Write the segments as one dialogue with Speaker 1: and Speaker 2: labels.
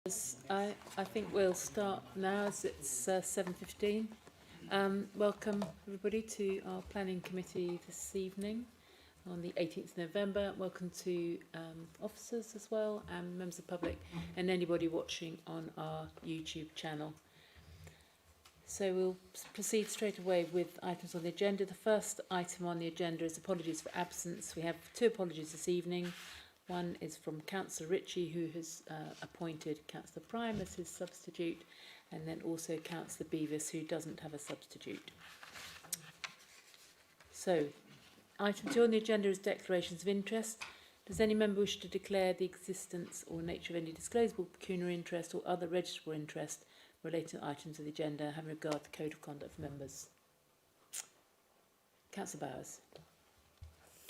Speaker 1: I think we'll start now as it's 7:15. Welcome everybody to our planning committee this evening on the 18th of November. Welcome to officers as well and members of the public and anybody watching on our YouTube channel. So we'll proceed straight away with items on the agenda. The first item on the agenda is apologies for absence. We have two apologies this evening. One is from Councillor Ritchie, who has appointed Councillor Prime as his substitute, and then also Councillor Beavis, who doesn't have a substitute. So, item 2 on the agenda is declarations of interest. Does any member wish to declare the existence or nature of any disclosable pecuniary interest or other registrable interest relating to items of the agenda having regard to code of conduct for members? Councillor Bowers.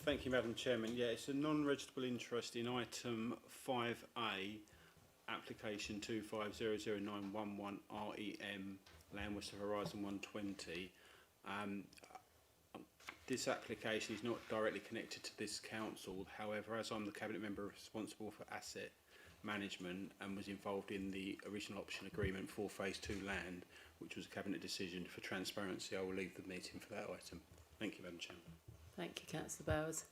Speaker 2: Thank you, Madam Chairman. Yeah, it's a non-registrable interest in item 5A, application 25009111 REM, Land West of Horizon 120. This application is not directly connected to this council. However, as I'm the Cabinet Member responsible for asset management and was involved in the original option agreement for Phase 2 land, which was a Cabinet decision, for transparency, I will leave the meeting for that item. Thank you, Madam Chairman.
Speaker 1: Thank you, Councillor Bowers.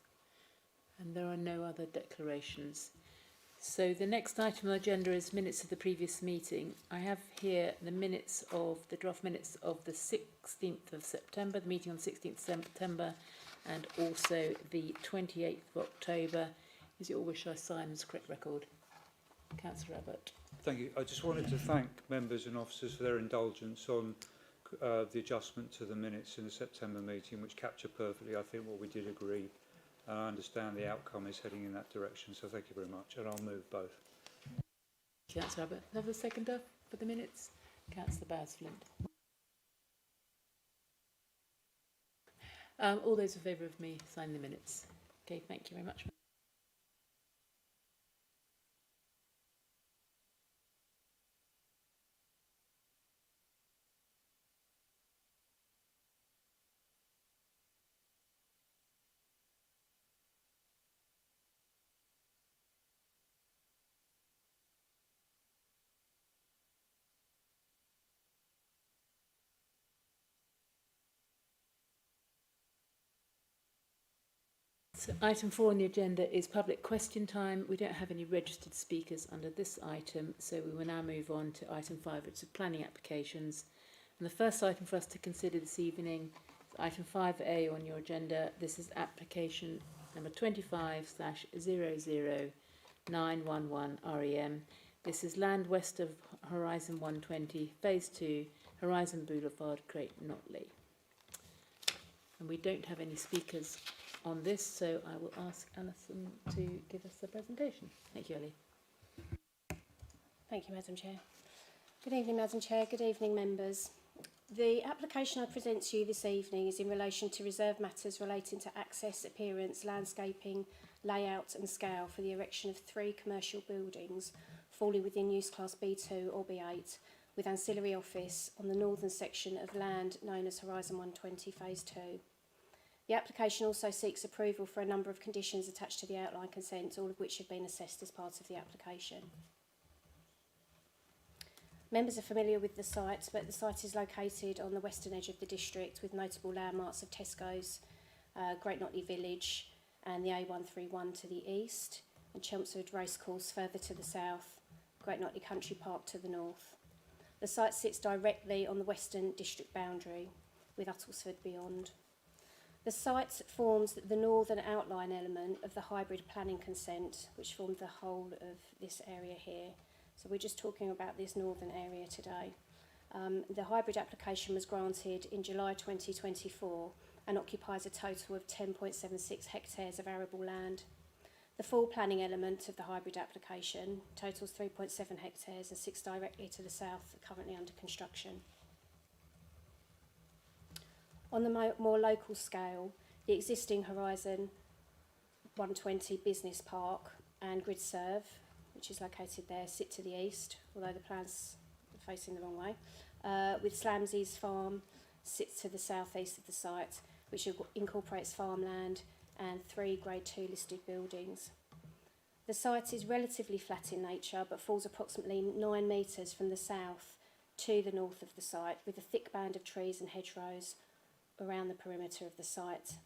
Speaker 1: And there are no other declarations. So the next item on the agenda is minutes of the previous meeting. I have here the minutes of the draft minutes of the 16th of September, the meeting on the 16th of September, and also the 28th of October. Is it all wish I sign as correct record? Councillor Abbott.
Speaker 3: Thank you. I just wanted to thank members and officers for their indulgence on the adjustment to the minutes in the September meeting, which capture perfectly, I think, what we did agree. And I understand the outcome is heading in that direction, so thank you very much. And I'll move both.
Speaker 1: Councillor Abbott. Another seconder for the minutes? Councillor Bowes-Flint. All those in favour of me signing the minutes? Okay, thank you very much. So item 4 on the agenda is public question time. We don't have any registered speakers under this item, so we will now move on to item 5, which is planning applications. And the first item for us to consider this evening is item 5A on your agenda. This is application number 25/00911 REM. This is land west of Horizon 120, Phase 2, Horizon Boulevard, Creighton Notley. And we don't have any speakers on this, so I will ask Alison to give us the presentation. Thank you, Ellie.
Speaker 4: Thank you, Madam Chair. Good evening, Madam Chair. Good evening, members. The application I present to you this evening is in relation to reserve matters relating to access, appearance, landscaping, layout and scale for the erection of 3 commercial buildings falling within use class B2 or B8 with ancillary office on the northern section of land known as Horizon 120 Phase 2. The application also seeks approval for a number of conditions attached to the outline consent, all of which have been assessed as part of the application. Members are familiar with the site, but the site is located on the western edge of the district with notable landmarks of Tesco's, Great Notley Village and the A131 to the east, and Chelmsford Racecourse further to the south, Great Notley Country Park to the north. The site sits directly on the western district boundary with Uttlesford beyond. The site forms the northern outline element of the hybrid planning consent, which formed the whole of this area here. So we're just talking about this northern area today. The hybrid application was granted in July 2024 and occupies a total of 10.76 hectares of arable land. The full planning element of the hybrid application totals 3.7 hectares and sits directly to the south, currently under construction. On the more local scale, the existing Horizon 120 Business Park and Grid Serve, which is located there, sit to the east, although the plan's facing the wrong way, with Slamsy's Farm sits to the southeast of the site, which incorporates farmland and 3 Grade 2 listed buildings. The site is relatively flat in nature but falls approximately 9 metres from the south to the north of the site, with a thick band of trees and hedgerows around the perimeter of the site.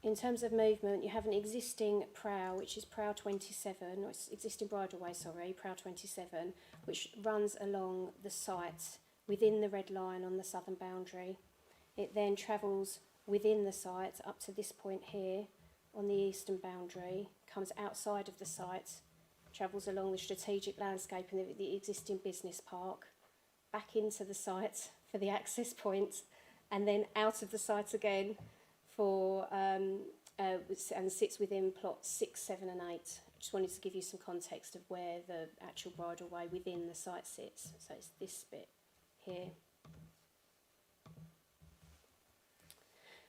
Speaker 4: In terms of movement, you have an existing prow, which is prow 27, or it's existing bridleway, sorry, prow 27, which runs along the site within the red line on the southern boundary. It then travels within the site up to this point here on the eastern boundary, comes outside of the site, travels along the strategic landscape and the existing business park, back into the site for the access point, and then out of the site again for and sits within plots 6, 7 and 8. I just wanted to give you some context of where the actual bridleway within the site sits. So it's this bit here.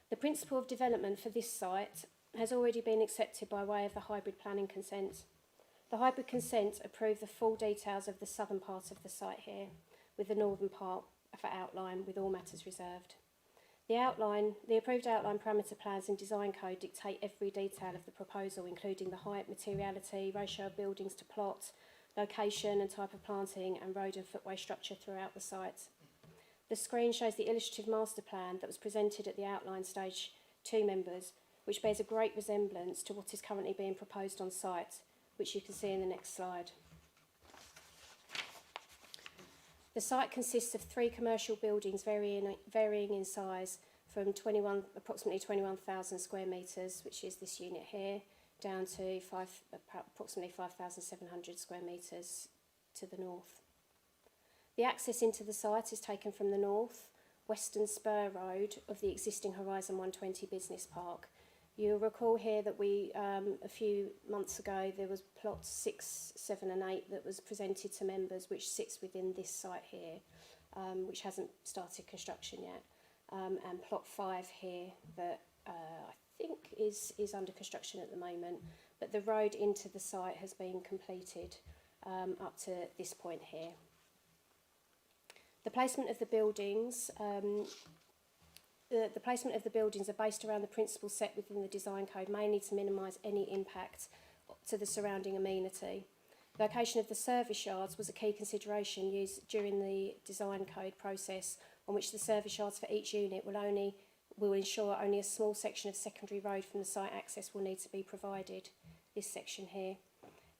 Speaker 4: The principle of development for this site has already been accepted by way of the hybrid planning consent. The hybrid consent approved the full details of the southern part of the site here, with the northern part for outline with all matters reserved. The approved outline parameter plans and design code dictate every detail of the proposal, including the height, materiality, ratio of buildings to plot, location and type of planting, and road and footway structure throughout the site. The screen shows the illustrative master plan that was presented at the outline stage to members, which bears a great resemblance to what is currently being proposed on site, which you can see in the next slide. The site consists of 3 commercial buildings varying in size from approximately 21,000 square metres, which is this unit here, down to approximately 5,700 square metres to the north. The access into the site is taken from the north, western spur road of the existing Horizon 120 business park. You'll recall here that a few months ago, there was plots 6, 7 and 8 that was presented to members, which sits within this site here, which hasn't started construction yet. And plot 5 here that I think is under construction at the moment, but the road into the site has been completed up to this point here. The placement of the buildings The placement of the buildings are based around the principles set within the design code, mainly to minimise any impact to the surrounding amenity. The location of the service yards was a key consideration used during the design code process, on which the service yards for each unit will ensure only a small section of secondary road from the site access will need to be provided, this section here.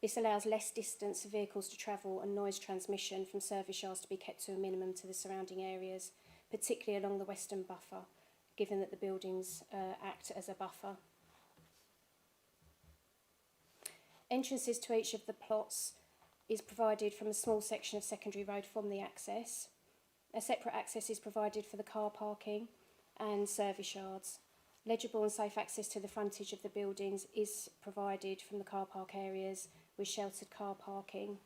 Speaker 4: This allows less distance for vehicles to travel and noise transmission from service yards to be kept to a minimum to the surrounding areas, particularly along the western buffer, given that the buildings act as a buffer. Entrances to each of the plots is provided from a small section of secondary road from the access. A separate access is provided for the car parking and service yards. Legible and safe access to the frontage of the buildings is provided from the car park areas, with sheltered car parking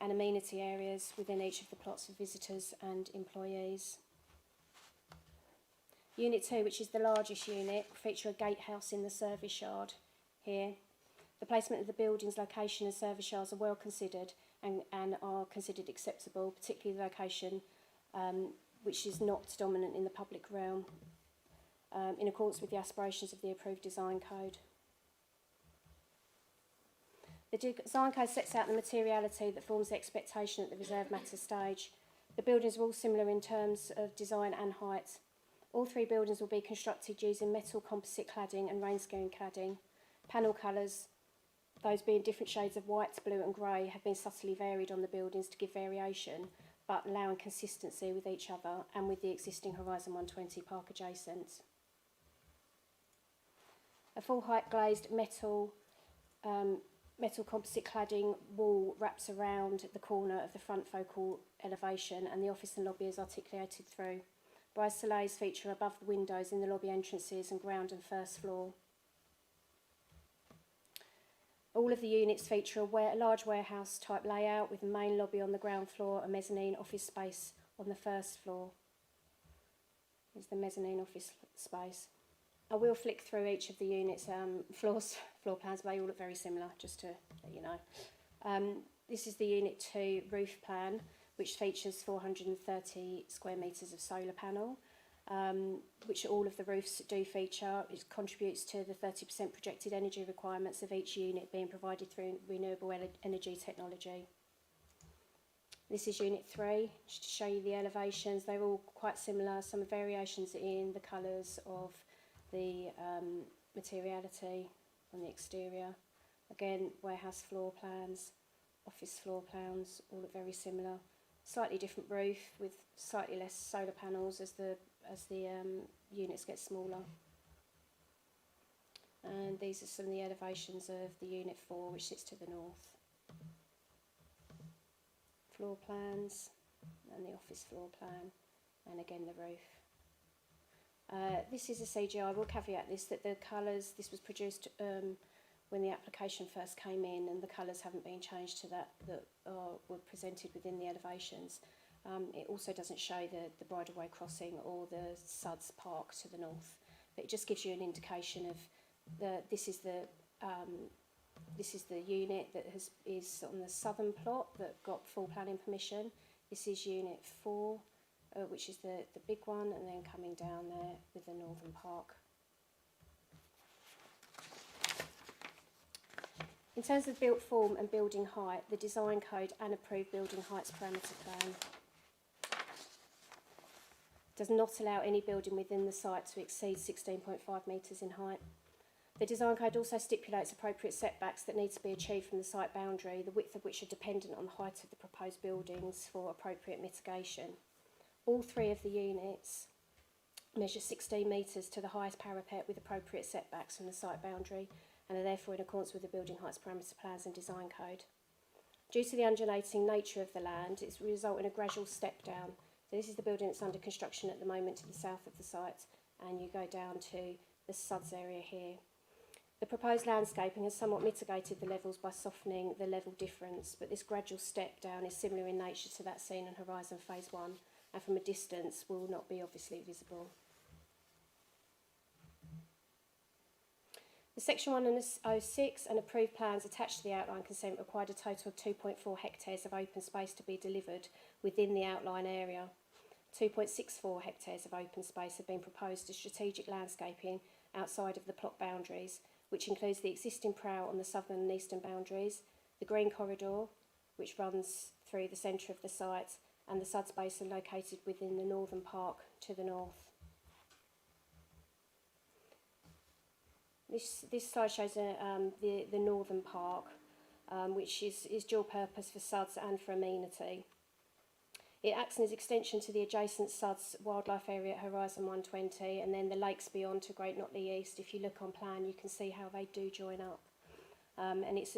Speaker 4: and amenity areas within each of the plots for visitors and employees. Unit 2, which is the largest unit, feature a gatehouse in the service yard here. The placement of the building's location and service yards are well considered and are considered acceptable, particularly the location which is not dominant in the public realm, in accordance with the aspirations of the approved design code. The design code sets out the materiality that forms the expectation at the reserved matter stage. The buildings are all similar in terms of design and height. All 3 buildings will be constructed using metal composite cladding and rainscreen cladding. Panel colours, those being different shades of white, blue and grey, have been subtly varied on the buildings to give variation, but allowing consistency with each other and with the existing Horizon 120 park adjacent. A full height glazed metal composite cladding wall wraps around the corner of the front focal elevation, and the office and lobby is articulated through. Brise soleils feature above the windows in the lobby entrances and ground and first floor. All of the units feature a large warehouse type layout with a main lobby on the ground floor, a mezzanine office space on the first floor. Here's the mezzanine office space. I will flick through each of the units' floor plans, but they all look very similar, just to let you know. This is the Unit 2 roof plan, which features 430 square metres of solar panel. which all of the roofs do feature. It contributes to the 30% projected energy requirements of each unit being provided through renewable energy technology. This is Unit 3, just to show you the elevations. They're all quite similar, some variations in the colours of the materiality on the exterior. Again, warehouse floor plans, office floor plans, all look very similar. Slightly different roof with slightly less solar panels as the units get smaller. And these are some of the elevations of the Unit 4, which sits to the north. Floor plans and the office floor plan, and again the roof. This is a CGI. I will caveat this, that the colours, this was produced when the application first came in, and the colours haven't been changed to that were presented within the elevations. It also doesn't show the bridleway crossing or the Suds Park to the north, but it just gives you an indication of this is the unit that is on the southern plot that got full planning permission. This is Unit 4, which is the big one, and then coming down there with the northern park. In terms of built form and building height, the design code and approved building heights parameter plan does not allow any building within the site to exceed 16.5 metres in height. The design code also stipulates appropriate setbacks that need to be achieved from the site boundary, the width of which are dependent on the height of the proposed buildings for appropriate mitigation. All three of the units measure 16 metres to the highest parapet with appropriate setbacks from the site boundary, and are therefore in accordance with the building heights parameter plans and design code. Due to the undulating nature of the land, it's result in a gradual step down. So this is the building that's under construction at the moment to the south of the site, and you go down to the Suds area here. The proposed landscaping has somewhat mitigated the levels by softening the level difference, but this gradual step down is similar in nature to that seen on Horizon Phase 1, and from a distance will not be obviously visible. The Section 106 and approved plans attached to the outline consent required a total of 2.4 hectares of open space to be delivered within the outline area. 2.64 hectares of open space have been proposed as strategic landscaping outside of the plot boundaries, which includes the existing prow on the southern and eastern boundaries, the green corridor, which runs through the centre of the site, and the Suds Basin located within the northern park to the north. This slide shows the northern park, which is dual purpose for Suds and for amenity. It acts as an extension to the adjacent Suds wildlife area at Horizon 120, and then the lakes beyond to Great Notley East. If you look on plan, you can see how they do join up. And it's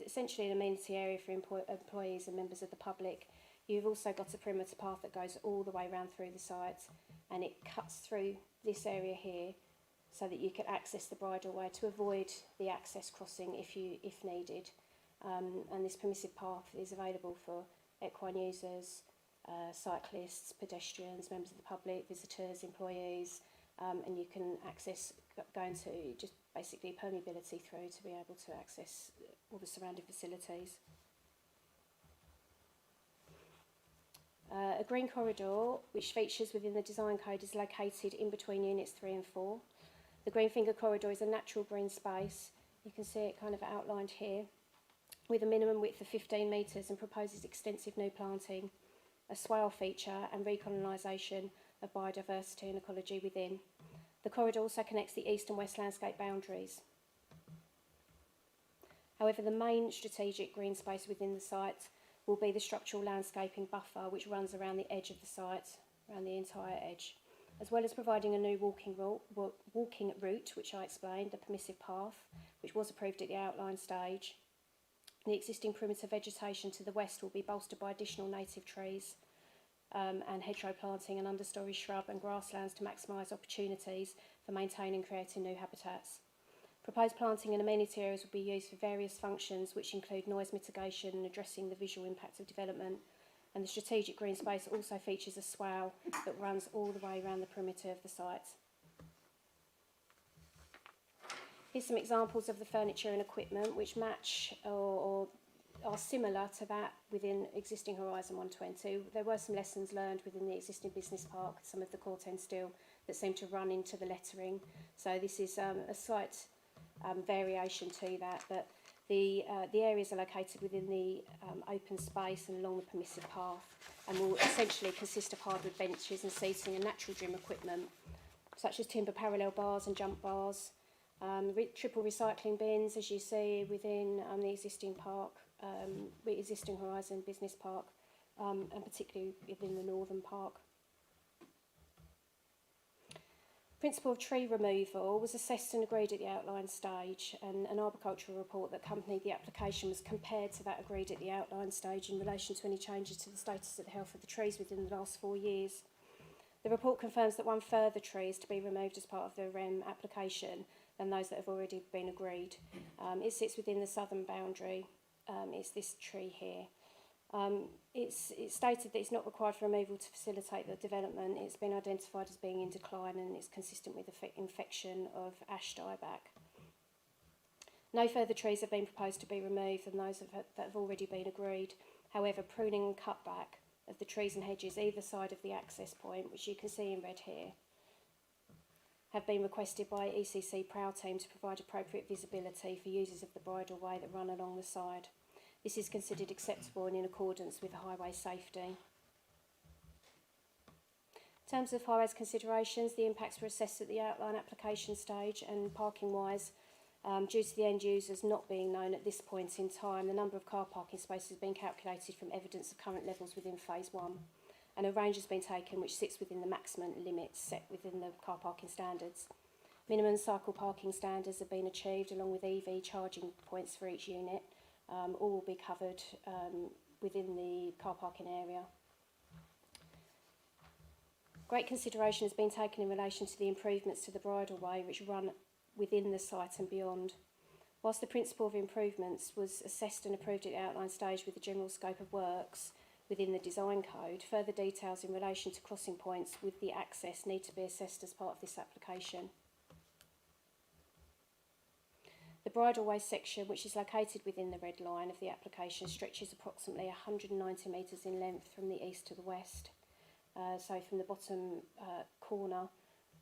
Speaker 4: essentially an amenity area for employees and members of the public. You've also got a perimeter path that goes all the way around through the site, and it cuts through this area here so that you can access the bridleway to avoid the access crossing if needed. And this permissive path is available for equine users, cyclists, pedestrians, members of the public, visitors, employees, and you can access going to just basically permeability through to be able to access all the surrounding facilities. A green corridor, which features within the design code, is located in between units 3 and 4. The green finger corridor is a natural green space. You can see it kind of outlined here, with a minimum width of 15 metres, and proposes extensive new planting, a swale feature and recolonisation of biodiversity and ecology within. The corridor also connects the east and west landscape boundaries. However, the main strategic green space within the site will be the structural landscaping buffer, which runs around the edge of the site, around the entire edge, as well as providing a new walking route, which I explained, the permissive path, which was approved at the outline stage. The existing perimeter vegetation to the west will be bolstered by additional native trees and hedgerow planting and understory shrub and grasslands to maximise opportunities for maintaining and creating new habitats. Proposed planting and amenity areas will be used for various functions, which include noise mitigation and addressing the visual impact of development. And the strategic green space also features a swale that runs all the way around the perimeter of the site. Here's some examples of the furniture and equipment which match or are similar to that within existing Horizon 120. There were some lessons learned within the existing business park, some of the Corten steel that seem to run into the lettering. So this is a slight variation to that, but the areas are located within the open space and along the permissive path, and will essentially consist of hardwood benches and seating and natural gym equipment, such as timber parallel bars and jump bars, triple recycling bins, as you see within the existing park, the existing Horizon Business Park, and particularly within the Northern Park. Principle of tree removal was assessed and agreed at the outline stage, and an arboricultural report that accompanied the application was compared to that agreed at the outline stage in relation to any changes to the status of the health of the trees within the last 4 years. The report confirms that one further tree is to be removed as part of the REM application than those that have already been agreed. It sits within the southern boundary. It's this tree here. It's stated that it's not required for removal to facilitate the development. It's been identified as being in decline and it's consistent with the infection of ash dieback. No further trees have been proposed to be removed than those that have already been agreed. However, pruning and cutback of the trees and hedges either side of the access point, which you can see in red here, have been requested by ECC Prowl Team to provide appropriate visibility for users of the bridleway that run along the side. This is considered acceptable and in accordance with highway safety. In terms of highways considerations, the impacts were assessed at the outline application stage, and parking wise, due to the end users not being known at this point in time, the number of car parking spaces has been calculated from evidence of current levels within phase 1, and a range has been taken which sits within the maximum limits set within the car parking standards. Minimum cycle parking standards have been achieved along with EV charging points for each unit. All will be covered within the car parking area. Great consideration has been taken in relation to the improvements to the bridleway which run within the site and beyond. Whilst the principle of improvements was assessed and approved at the outline stage with the general scope of works within the design code, further details in relation to crossing points with the access need to be assessed as part of this application. The bridleway section, which is located within the red line of the application, stretches approximately 190 metres in length from the east to the west. So from the bottom corner,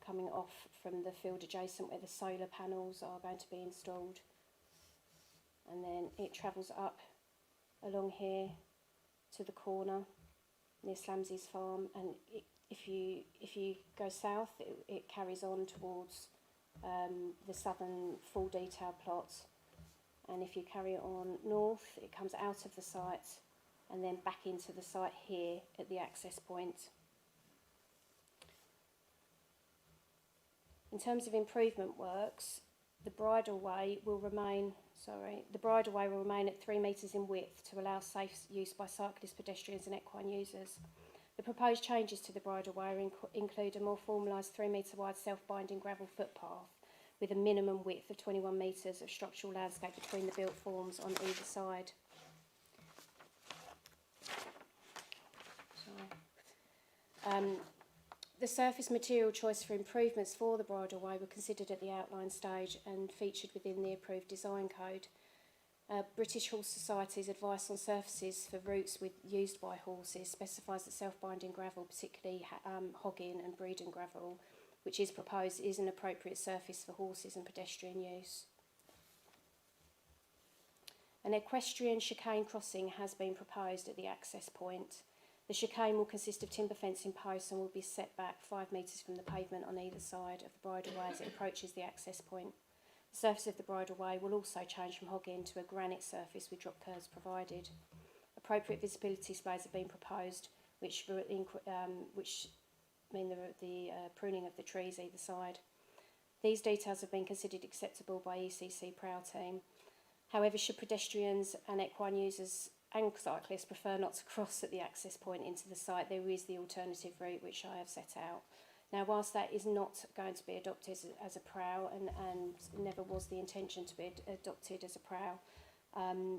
Speaker 4: coming off from the field adjacent where the solar panels are going to be installed. And then it travels up along here to the corner near Slamsy's farm, and if you go south, it carries on towards the southern full detail plot, and if you carry it on north, it comes out of the site and then back into the site here at the access point. In terms of improvement works, the bridleway will remain at 3 metres in width to allow safe use by cyclists, pedestrians and equine users. The proposed changes to the bridleway include a more formalised 3 metre wide self-binding gravel footpath with a minimum width of 21 metres of structural landscape between the built forms on either side. The surface material choice for improvements for the bridleway were considered at the outline stage and featured within the approved design code. British Horse Society's advice on surfaces for routes used by horses specifies that self-binding gravel, particularly hogging and breeding gravel, which is proposed, is an appropriate surface for horses and pedestrian use. An equestrian chicane crossing has been proposed at the access point. The chicane will consist of timber fencing posts and will be set back 5 metres from the pavement on either side of the bridleway as it approaches the access point. The surface of the bridleway will also change from hogging to a granite surface with drop curves provided. Appropriate visibility displays have been proposed, which mean the pruning of the trees either side. These details have been considered acceptable by ECC Prowl Team. However, should pedestrians and equine users and cyclists prefer not to cross at the access point into the site, there is the alternative route which I have set out. Now, whilst that is not going to be adopted as a prowl and never was the intention to be adopted as a prowl,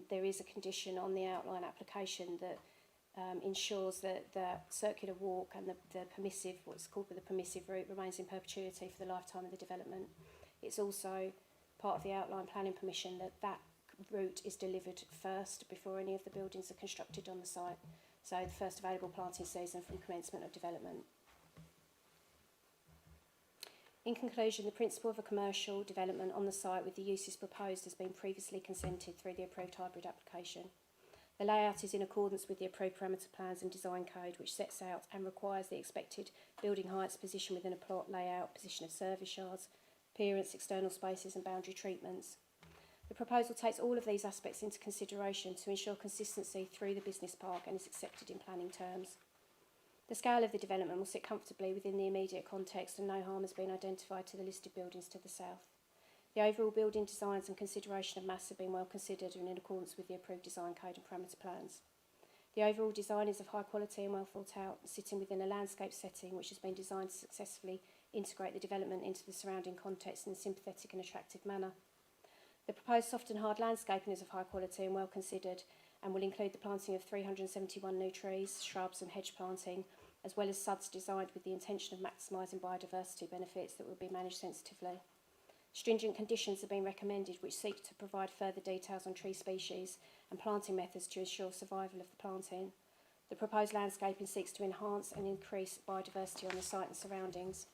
Speaker 4: there is a condition on the outline application that ensures that the circular walk and the permissive, what's called the permissive route, remains in perpetuity for the lifetime of the development. It's also part of the outline planning permission that that route is delivered first before any of the buildings are constructed on the site. So the first available planting season from commencement of development. In conclusion, the principle of a commercial development on the site with the uses proposed has been previously consented through the approved hybrid application. The layout is in accordance with the approved parameter plans and design code, which sets out and requires the expected building heights, position within a plot, layout, position of service yards, appearance, external spaces and boundary treatments. The proposal takes all of these aspects into consideration to ensure consistency through the business park and is accepted in planning terms. The scale of the development will sit comfortably within the immediate context and no harm has been identified to the listed buildings to the south. The overall building designs and consideration of mass have been well considered and in accordance with the approved design code and parameter plans. The overall design is of high quality and well thought out, sitting within a landscape setting which has been designed to successfully integrate the development into the surrounding context in a sympathetic and attractive manner. The proposed soft and hard landscaping is of high quality and well considered and will include the planting of 371 new trees, shrubs and hedge planting, as well as SUDs designed with the intention of maximising biodiversity benefits that will be managed sensitively. Stringent conditions have been recommended which seek to provide further details on tree species and planting methods to ensure survival of the planting. The proposed landscaping seeks to enhance and increase biodiversity on the site and surroundings.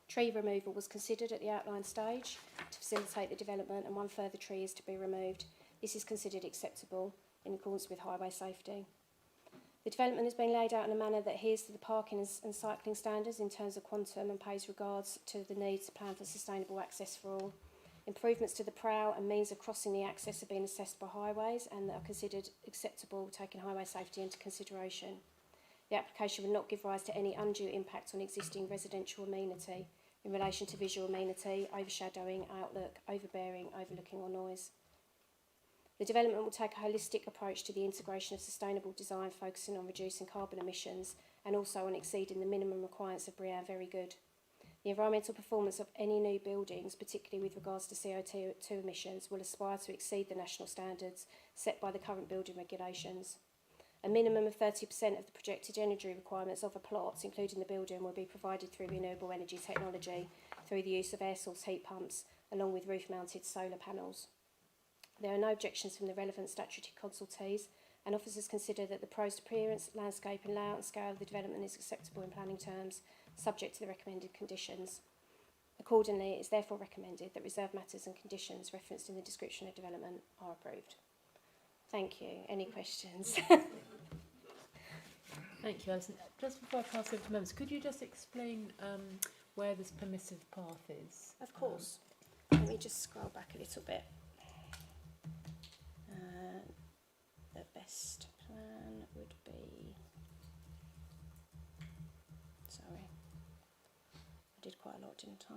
Speaker 4: Tree removal was considered at the outline stage to facilitate the development, and one further tree is to be removed. This is considered acceptable in accordance with highway safety. The development has been laid out in a manner that adheres to the parking and cycling standards in terms of quantum and pays regards to the need to plan for sustainable access for all. Improvements to the prow and means of crossing the access have been assessed by highways and are considered acceptable, taking highway safety into consideration. The application will not give rise to any undue impact on existing residential amenity in relation to visual amenity, overshadowing, outlook, overbearing, overlooking or noise. The development will take a holistic approach to the integration of sustainable design, focusing on reducing carbon emissions and also on exceeding the minimum requirements of BREEAM Very Good. The environmental performance of any new buildings, particularly with regards to CO2 emissions, will aspire to exceed the national standards set by the current building regulations. A minimum of 30% of the projected energy requirements of a plot, including the building, will be provided through renewable energy technology through the use of air source heat pumps, along with roof-mounted solar panels. There are no objections from the relevant statutory consultees, and officers consider that the proposed appearance, landscape and layout and scale of the development is acceptable in planning terms, subject to the recommended conditions. Accordingly, it is therefore recommended that reserved matters and conditions referenced in the description of development are approved. Thank you. Any questions?
Speaker 1: Thank you, Alison. Just before I pass over to members, could you just explain where this permissive path is?
Speaker 4: Of course. Let me just scroll back a little bit. The best plan would be... Sorry. I did quite a lot, didn't I?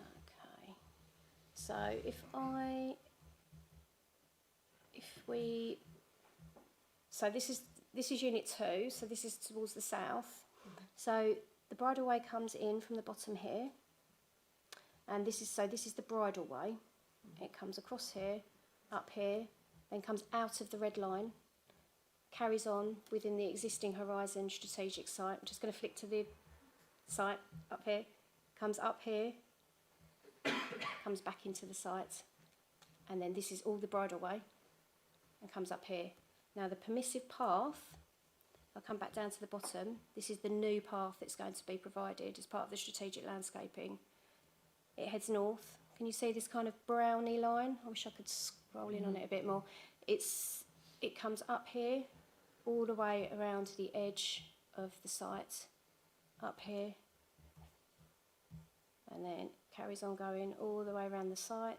Speaker 4: Okay. So so this is unit 2, so this is towards the south. So the bridleway comes in from the bottom here, and this is the bridleway. It comes across here, up here, then comes out of the red line, carries on within the existing Horizon strategic site. I'm just going to flick to the site up here, comes up here, comes back into the site, and then this is all the bridleway and comes up here. Now the permissive path, I'll come back down to the bottom. This is the new path that's going to be provided as part of the strategic landscaping. It heads north. Can you see this kind of browny line? I wish I could scroll in on it a bit more. It comes up here, all the way around the edge of the site, up here, and then carries on going all the way around the site,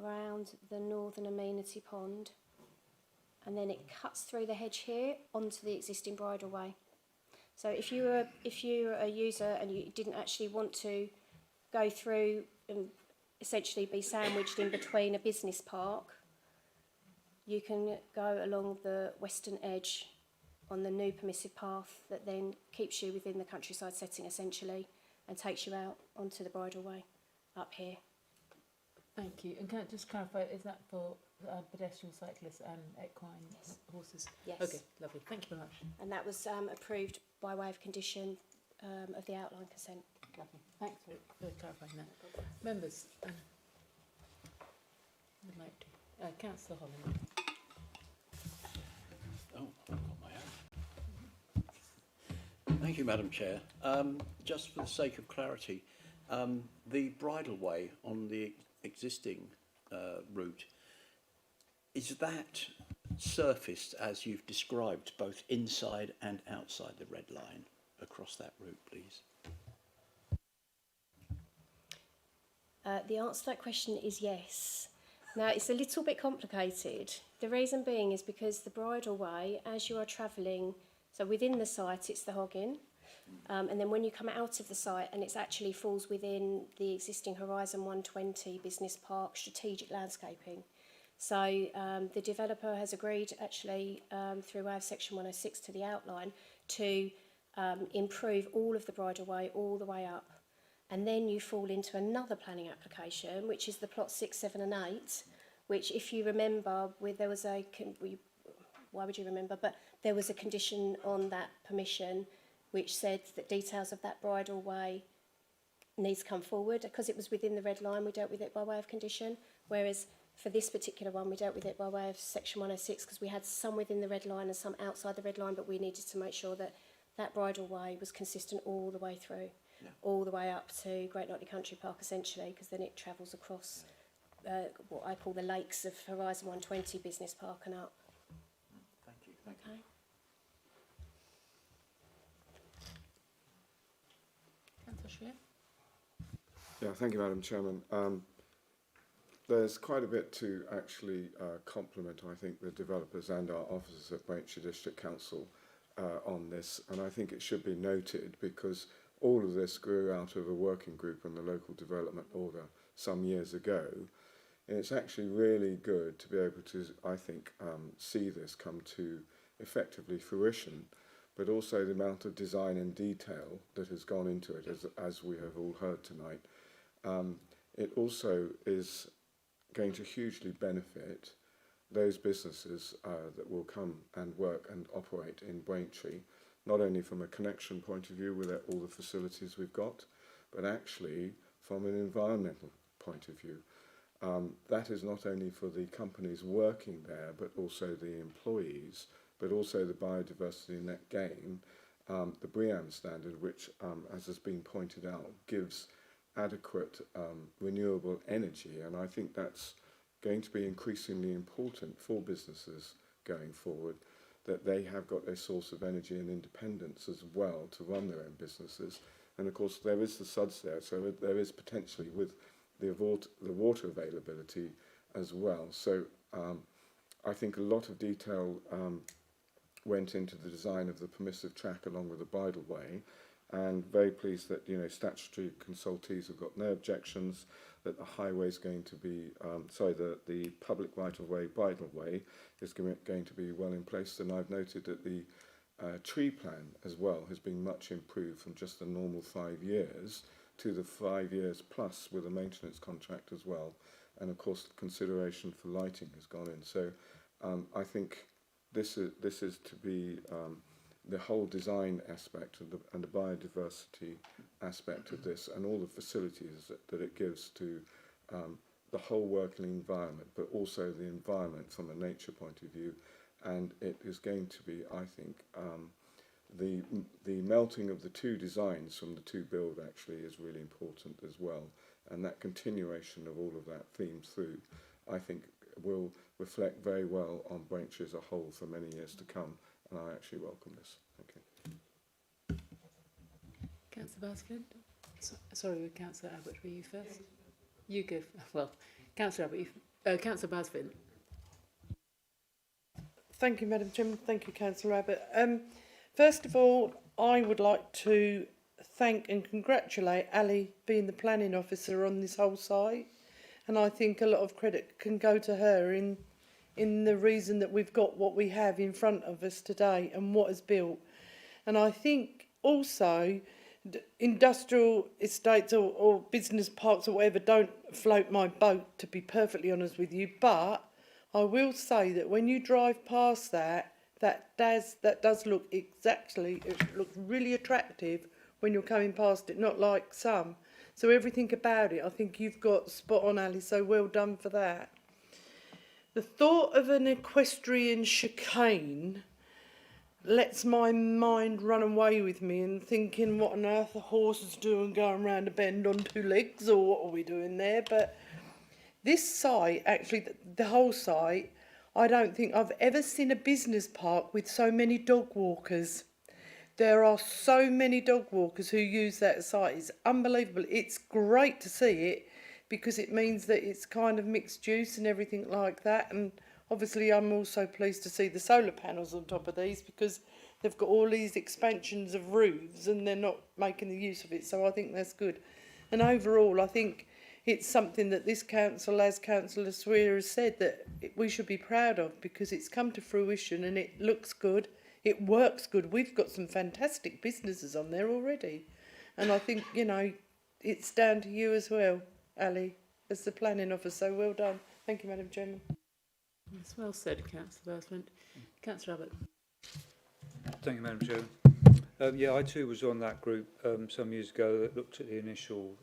Speaker 4: around the northern amenity pond, and then it cuts through the hedge here onto the existing bridleway. So if you were a user and you didn't actually want to go through and essentially be sandwiched in between a business park, you can go along the western edge on the new permissive path that then keeps you within the countryside setting essentially and takes you out onto the bridleway up here.
Speaker 1: Thank you. And can I just clarify, is that for pedestrians, cyclists and equine horses?
Speaker 4: Yes.
Speaker 1: Okay, lovely. Thank you very much.
Speaker 4: And that was approved by way of condition of the outline consent.
Speaker 1: Lovely. Thanks for clarifying that. Members, the mic. Councillor Holland.
Speaker 5: Oh, I've got my own. Thank you, Madam Chair. Just for the sake of clarity, the bridleway on the existing route, is that surfaced as you've described, both inside and outside the red line across that route, please?
Speaker 4: The answer to that question is yes. Now, it's a little bit complicated. The reason being is because the bridleway, as you are travelling, so within the site, it's the Hoggin, and then when you come out of the site, and it actually falls within the existing Horizon 120 Business Park strategic landscaping. So the developer has agreed, actually, through way of Section 106 to the outline, to improve all of the bridleway all the way up. And then you fall into another planning application, which is the plot 6, 7 and 8, which, if you remember, there was a, why would you remember, but there was a condition on that permission which said that details of that bridleway needs to come forward. Because it was within the red line, we dealt with it by way of condition, whereas for this particular one, we dealt with it by way of Section 106 because we had some within the red line and some outside the red line, but we needed to make sure that that bridleway was consistent all the way through. Yeah. All the way up to Great Notley Country Park, essentially, because then it travels across what I call the lakes of Horizon 120 Business Park and up.
Speaker 5: Thank you.
Speaker 4: Okay.
Speaker 1: Councillor Shear.
Speaker 6: Yeah, thank you, Madam Chairman. There's quite a bit to actually compliment, I think, the developers and our officers at Braintree District Council on this, and I think it should be noted because all of this grew out of a working group on the local development order some years ago. And it's actually really good to be able to, I think, see this come to effectively fruition, but also the amount of design and detail that has gone into it, as we have all heard tonight. It also is going to hugely benefit those businesses that will come and work and operate in Braintree, not only from a connection point of view with all the facilities we've got, but actually from an environmental point of view. That is not only for the companies working there, but also the employees, but also the biodiversity net gain. The BREEAM standard, which, as has been pointed out, gives adequate renewable energy, and I think that's going to be increasingly important for businesses going forward, that they have got a source of energy and independence as well to run their own businesses. And of course there is the SUDS there, so there is potentially with the water availability as well. So I think a lot of detail went into the design of the permissive track along with the bridleway, and very pleased that statutory consultees have got no objections, that the highway is going to be, the public right-of-way bridleway is going to be well in place. And I've noted that the tree plan as well has been much improved from just the normal 5 years to the 5 years plus with a maintenance contract as well. And of course, consideration for lighting has gone in. So I think this is to be the whole design aspect and the biodiversity aspect of this, and all the facilities that it gives to the whole working environment, but also the environment from a nature point of view. And it is going to be, I think, the melting of the two designs from the two build actually is really important as well. And that continuation of all of that theme through, I think, will reflect very well on Braintree as a whole for many years to come. And I actually welcome this. Thank you.
Speaker 1: Councillor Basford. Sorry, Councillor Abbott, were you first? You go. Well, Councillor Abbott, Councillor Basford.
Speaker 7: Thank you, Madam Chairman. Thank you, Councillor Abbott. First of all, I would like to thank and congratulate Ali being the planning officer on this whole site, and I think a lot of credit can go to her in the reason that we've got what we have in front of us today and what is built. And I think also industrial estates or business parks or whatever don't float my boat, to be perfectly honest with you, but I will say that when you drive past that does look exactly, it looks really attractive when you're coming past it, not like some. So everything about it, I think you've got spot on, Ali, so well done for that. The thought of an equestrian chicane lets my mind run away with me and thinking what on earth the horses doing going round a bend on two legs, or what are we doing there? But this site, actually, the whole site, I don't think I've ever seen a business park with so many dog walkers. There are so many dog walkers who use that site. It's unbelievable. It's great to see it because it means that it's kind of mixed use and everything like that. And obviously I'm also pleased to see the solar panels on top of these because they've got all these expansions of roofs and they're not making the use of it. So I think that's good. And overall, I think it's something that this council, as Councillor Swear has said, that we should be proud of because it's come to fruition and it looks good. It works good. We've got some fantastic businesses on there already. And I think, you know, it's down to you as well, Ali, as the planning officer. Well done. Thank you, Madam Chairman.
Speaker 1: That's well said, Councillor Bursland. Councillor Abbott.
Speaker 3: Thank you, Madam Chairman. Yeah, I too was on that group some years ago that looked at the initial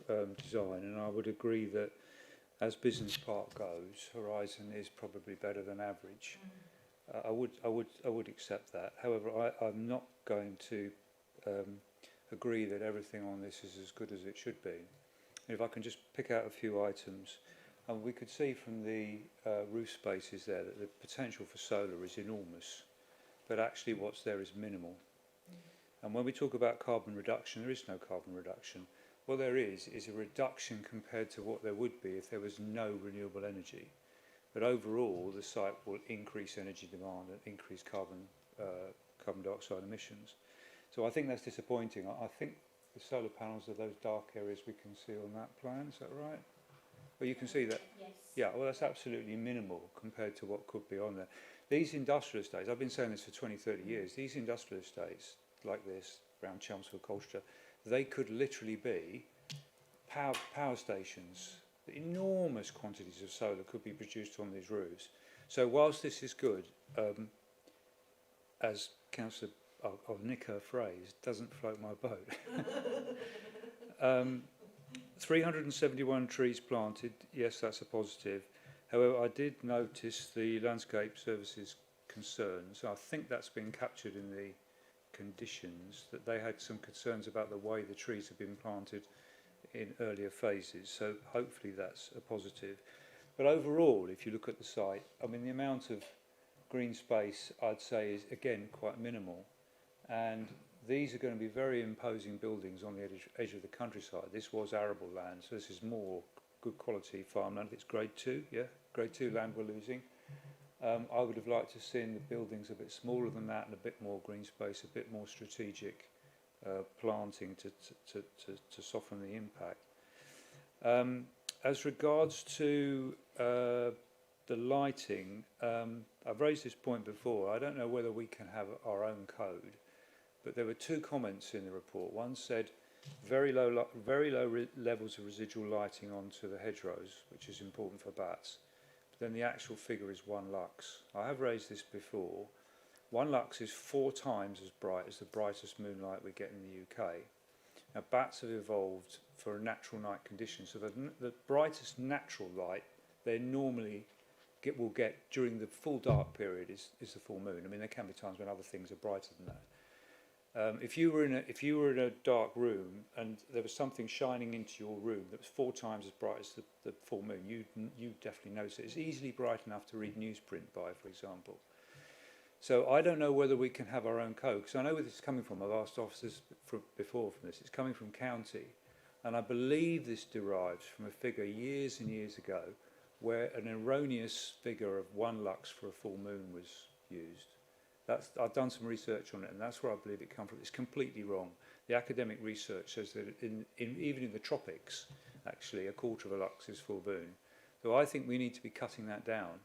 Speaker 3: design, and I would agree that as business park goes, Horizon is probably better than average. I would accept that. However, I'm not going to agree that everything on this is as good as it should be. If I can just pick out a few items, and we could see from the roof spaces there that the potential for solar is enormous, but actually what's there is minimal. And when we talk about carbon reduction, there is no carbon reduction. What there is a reduction compared to what there would be if there was no renewable energy. But overall, the site will increase energy demand and increase carbon dioxide emissions. So I think that's disappointing. I think the solar panels are those dark areas we can see on that plan. Is that right? Well, you can see that.
Speaker 4: Yes.
Speaker 3: Yeah, well, that's absolutely minimal compared to what could be on there. These industrial estates, I've been saying this for 20, 30 years, these industrial estates like this, around Chelmsford, Colchester, they could literally be power stations. Enormous quantities of solar could be produced on these roofs. So whilst this is good, as Councillor, I'll nick her phrase, doesn't float my boat. 371 trees planted, yes, that's a positive. However, I did notice the Landscape Services concerns. I think that's been captured in the conditions, that they had some concerns about the way the trees have been planted in earlier phases, so hopefully that's a positive. But overall, if you look at the site, I mean, the amount of green space, I'd say, is again quite minimal, and these are going to be very imposing buildings on the edge of the countryside. This was arable land, so this is more good quality farmland. It's grade 2, yeah, grade 2 land we're losing. I would have liked to have seen the buildings a bit smaller than that and a bit more green space, a bit more strategic planting to soften the impact. As regards to the lighting, I've raised this point before. I don't know whether we can have our own code, but there were two comments in the report. One said very low levels of residual lighting onto the hedgerows, which is important for bats. But then the actual figure is 1 lux. I have raised this before. 1 lux is 4 times as bright as the brightest moonlight we get in the UK. Now, bats have evolved for natural night conditions, so the brightest natural light they normally will get during the full dark period is the full moon. I mean, there can be times when other things are brighter than that. If you were in a dark room and there was something shining into your room that was 4 times as bright as the full moon, you definitely notice it. It's easily bright enough to read newsprint by, for example. So I don't know whether we can have our own code, because I know where this is coming from. I've asked officers before from this. It's coming from county, and I believe this derives from a figure years and years ago where an erroneous figure of 1 lux for a full moon was used. I've done some research on it, and that's where I believe it comes from. It's completely wrong. The academic research says that even in the tropics, actually, 1/4 of a lux is full moon. So I think we need to be cutting that down.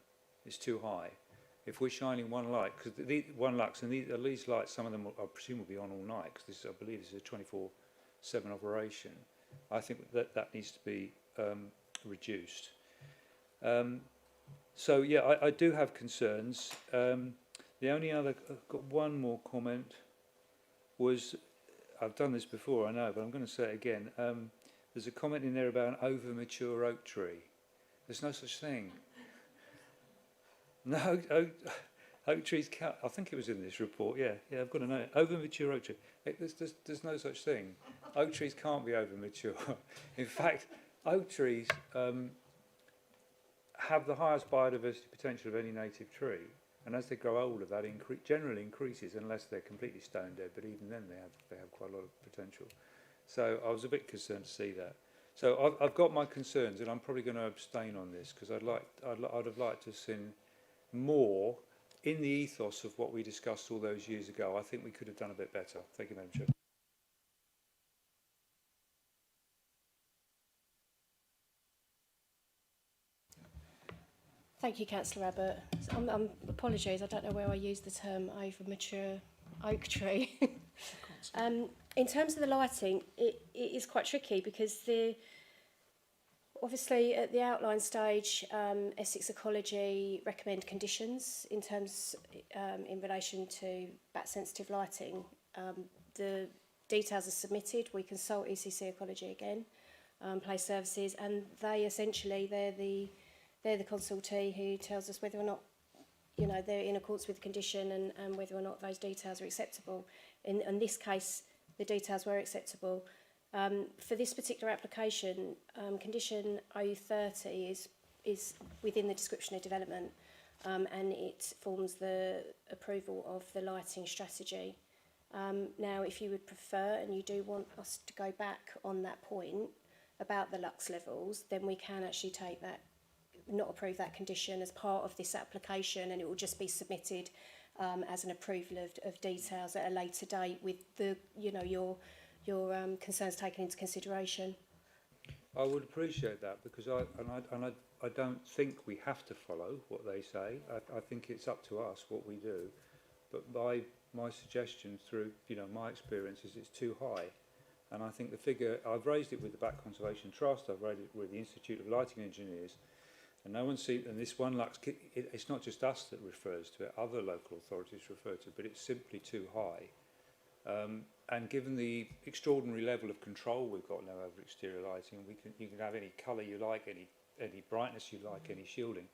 Speaker 3: It's too high. If we're shining 1 light, because 1 lux, and these lights, some of them I presume will be on all night, because I believe this is a 24/7 operation. I think that needs to be reduced. So yeah, I do have concerns. The only other, I've got one more comment, was, I've done this before, I know, but I'm going to say it again. There's a comment in there about an over-mature oak tree. There's no such thing. No, oak trees count. I think it was in this report. Yeah, I've got to know. Over mature oak tree. There's no such thing. Oak trees can't be over mature. In fact, oak trees have the highest biodiversity potential of any native tree, and as they grow older, that generally increases unless they're completely stone dead. But even then, they have quite a lot of potential. So I was a bit concerned to see that. So I've got my concerns, and I'm probably going to abstain on this because I'd have liked to have seen more in the ethos of what we discussed all those years ago. I think we could have done a bit better. Thank you, Madam Chair.
Speaker 4: Thank you, Councillor Abbott. Apologies, I don't know where I used the term over mature oak tree. In terms of the lighting, it is quite tricky because obviously at the outline stage, Essex Ecology recommend conditions in terms in relation to bat sensitive lighting. The details are submitted. We consult ECC Ecology again, Play Services, and they essentially they're the consultee who tells us whether or not they're in accordance with the condition and whether or not those details are acceptable. In this case, the details were acceptable. For this particular application, condition 030 is within the description of development, and it forms the approval of the lighting strategy. Now, if you would prefer and you do want us to go back on that point about the lux levels, then we can actually take that, not approve that condition as part of this application, and it will just be submitted as an approval of details at a later date with the your concerns taken into consideration.
Speaker 3: I would appreciate that because I don't think we have to follow what they say. I think it's up to us what we do. But my suggestion through my experience is it's too high. And I think the figure, I've raised it with the Bat Conservation Trust, I've raised it with the Institute of Lighting Engineers, and no one sees, and this one lux, it's not just us that refers to it, other local authorities refer to it, but it's simply too high. And given the extraordinary level of control we've got now over exterior lighting, you can have any colour you like, any brightness you like, any shielding.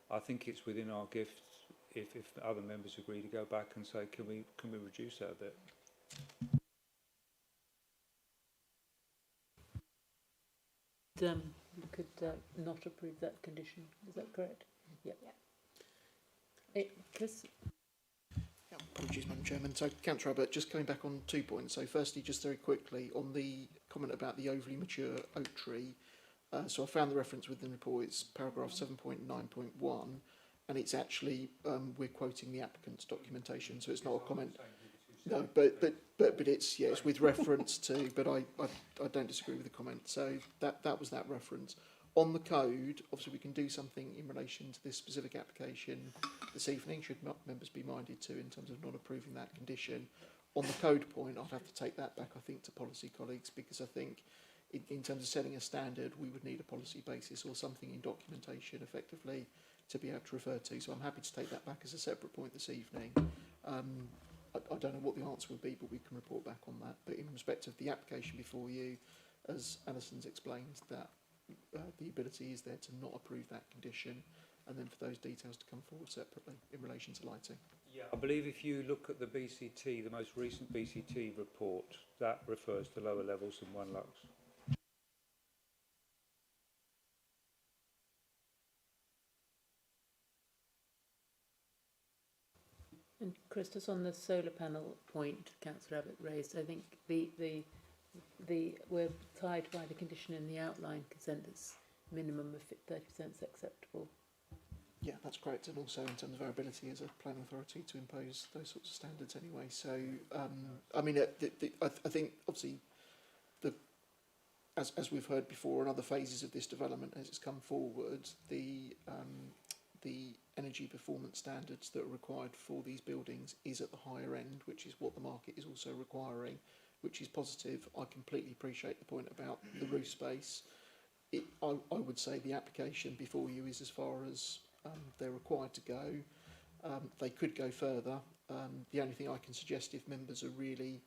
Speaker 3: I think it's within our gift if other members agree to go back and say, can we reduce that a bit?
Speaker 1: We could not approve that condition. Is that correct? Yeah. Chris?
Speaker 8: Yeah, apologies, Madam Chairman. So, Councillor Abbott, just coming back on 2 points. So, firstly, just very quickly, on the comment about the overly mature oak tree, so I found the reference within the report, it's paragraph 7.9.1, and it's actually, we're quoting the applicant's documentation, so it's not a comment. No, but it's, yeah, it's with reference to, but I don't disagree with the comment. So that was that reference. On the code, obviously we can do something in relation to this specific application this evening, should members be minded to, in terms of not approving that condition. On the code point, I'd have to take that back, I think, to policy colleagues, because I think in terms of setting a standard, we would need a policy basis or something in documentation effectively to be able to refer to. So I'm happy to take that back as a separate point this evening. I don't know what the answer would be, but we can report back on that. But in respect of the application before you, as Alison's explained, that the ability is there to not approve that condition, and then for those details to come forward separately in relation to lighting.
Speaker 3: Yeah, I believe if you look at the BCT, the most recent BCT report, that refers to lower levels than 1 lux.
Speaker 1: And Chris, just on the solar panel point Councillor Abbott raised, I think we're tied by the condition in the outline consent that's minimum of 30% is acceptable.
Speaker 8: Yeah, that's correct, and also in terms of our ability as a planning authority to impose those sorts of standards anyway. So, I mean, I think obviously, as we've heard before, in other phases of this development as it's come forward, the energy performance standards that are required for these buildings is at the higher end, which is what the market is also requiring, which is positive. I completely appreciate the point about the roof space. I would say the application before you is as far as they're required to go. They could go further. The only thing I can suggest, if members are really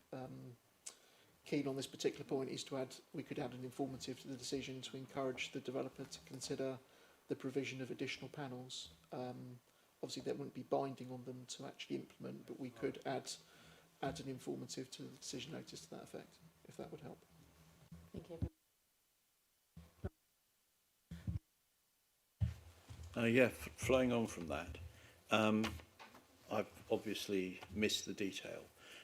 Speaker 8: keen on this particular point, is to we could add an informative to the decision to encourage the developer to consider the provision of additional panels. obviously that wouldn't be binding on them to actually implement, but we could add an informative to the decision notice to that effect, if that would help.
Speaker 1: Thank you.
Speaker 5: Flowing on from that, I've obviously missed the detail,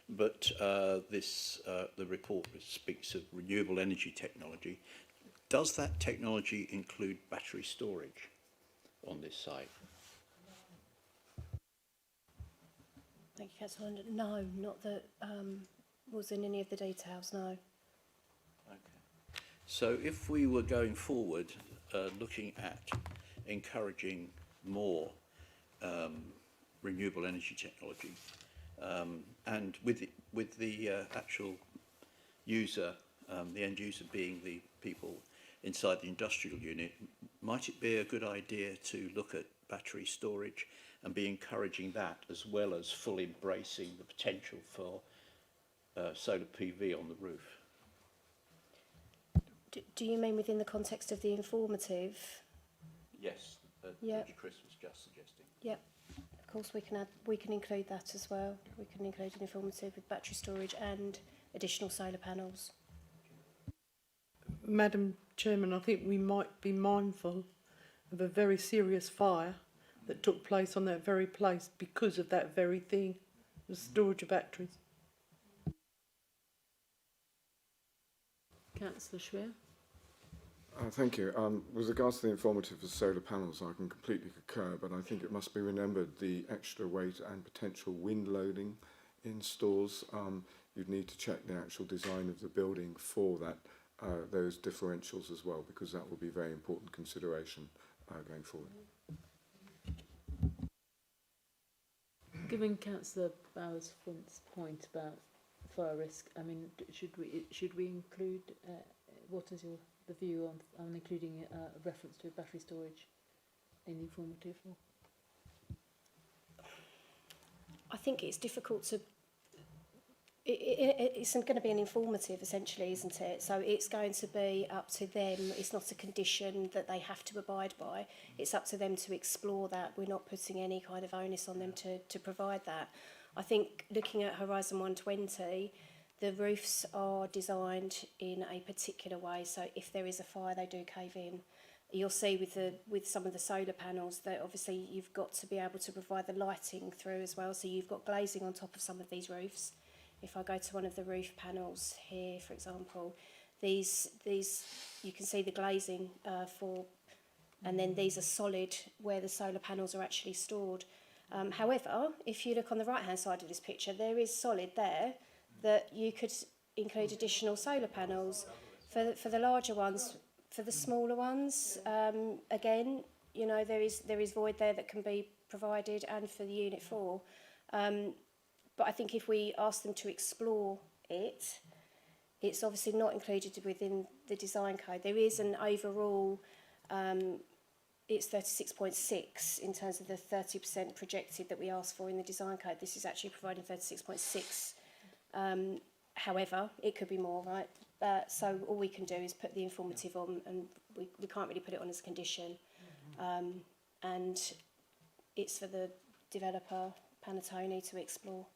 Speaker 5: but the report speaks of renewable energy technology. Does that technology include battery storage on this site?
Speaker 4: Thank you, Councillor London. No, not that was in any of the details, no.
Speaker 5: Okay. So if we were going forward, looking at encouraging more renewable energy technology, and with the actual user, the end user being the people inside the industrial unit, might it be a good idea to look at battery storage and be encouraging that, as well as fully embracing the potential for solar PV on the roof?
Speaker 4: Do you mean within the context of the informative?
Speaker 5: Yes,
Speaker 4: Yep.
Speaker 5: which Chris was just suggesting.
Speaker 4: Yep. Of course, we can include that as well. We can include an informative with battery storage and additional solar panels.
Speaker 7: Madam Chairman, I think we might be mindful of a very serious fire that took place on that very place because of that very thing, the storage of batteries.
Speaker 1: Councillor Schwer.
Speaker 6: Thank you. With regards to the informative for solar panels, I can completely concur, but I think it must be remembered the extra weight and potential wind loading in stores. You'd need to check the actual design of the building for that, those differentials as well, because that will be a very important consideration going forward.
Speaker 1: Given Councillor Bowers' point about fire risk, I mean, should we include? What is the view on including a reference to battery storage in the informative?
Speaker 4: I think it's difficult to. It's going to be an informative, essentially, isn't it? So it's going to be up to them. It's not a condition that they have to abide by. It's up to them to explore that. We're not putting any kind of onus on them to provide that. I think looking at Horizon 120, the roofs are designed in a particular way. So if there is a fire, they do cave in. You'll see with some of the solar panels that obviously you've got to be able to provide the lighting through as well. So you've got glazing on top of some of these roofs. If I go to one of the roof panels here, for example, these you can see the glazing and then these are solid where the solar panels are actually stored. However, if you look on the right-hand side of this picture, there is solid there that you could include additional solar panels for the larger ones. For the smaller ones, again, you know, there is void there that can be provided, and for the Unit 4. But I think if we ask them to explore it, it's obviously not included within the design code. There is an overall, it's 36.6 in terms of the 30% projected that we asked for in the design code. This is actually providing 36.6. However, it could be more, right? So all we can do is put the informative on, and we can't really put it on as a condition. And it's for the developer, Panattoni, to explore.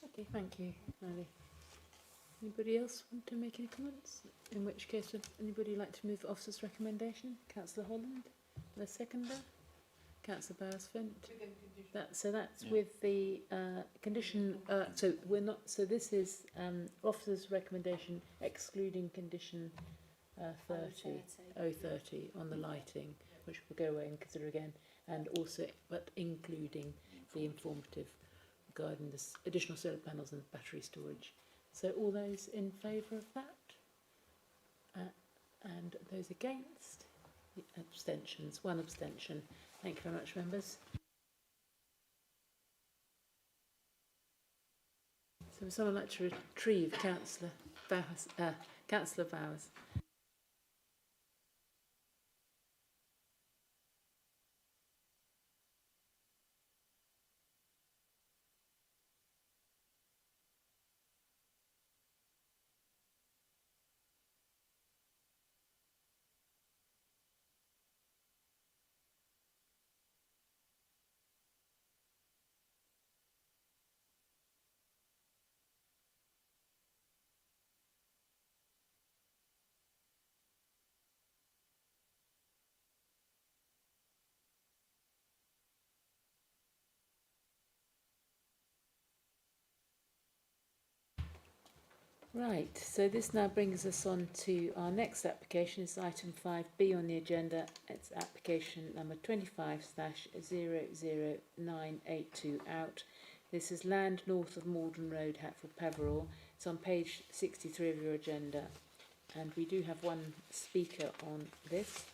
Speaker 1: Okay, thank you, Ali. Anybody else want to make any comments? In which case, would anybody like to move the officer's recommendation? Councillor Holland, the seconder. Councillor Bowers-Fint. That's with the condition. So we're not. So this is officer's recommendation excluding condition 30 on the lighting, which we'll go away and consider again, and also but including the informative regarding the additional solar panels and battery storage. So all those in favour of that, and those against, abstentions. One abstention. Thank you very much, members. So would someone like to retrieve Councillor Bowers? Right, so this now brings us on to our next application. It's item 5B on the agenda. It's application number 25/00982 out. This is land north of Malden Road, Hatfield Peveril. It's on page 63 of your agenda. And we do have one speaker on this,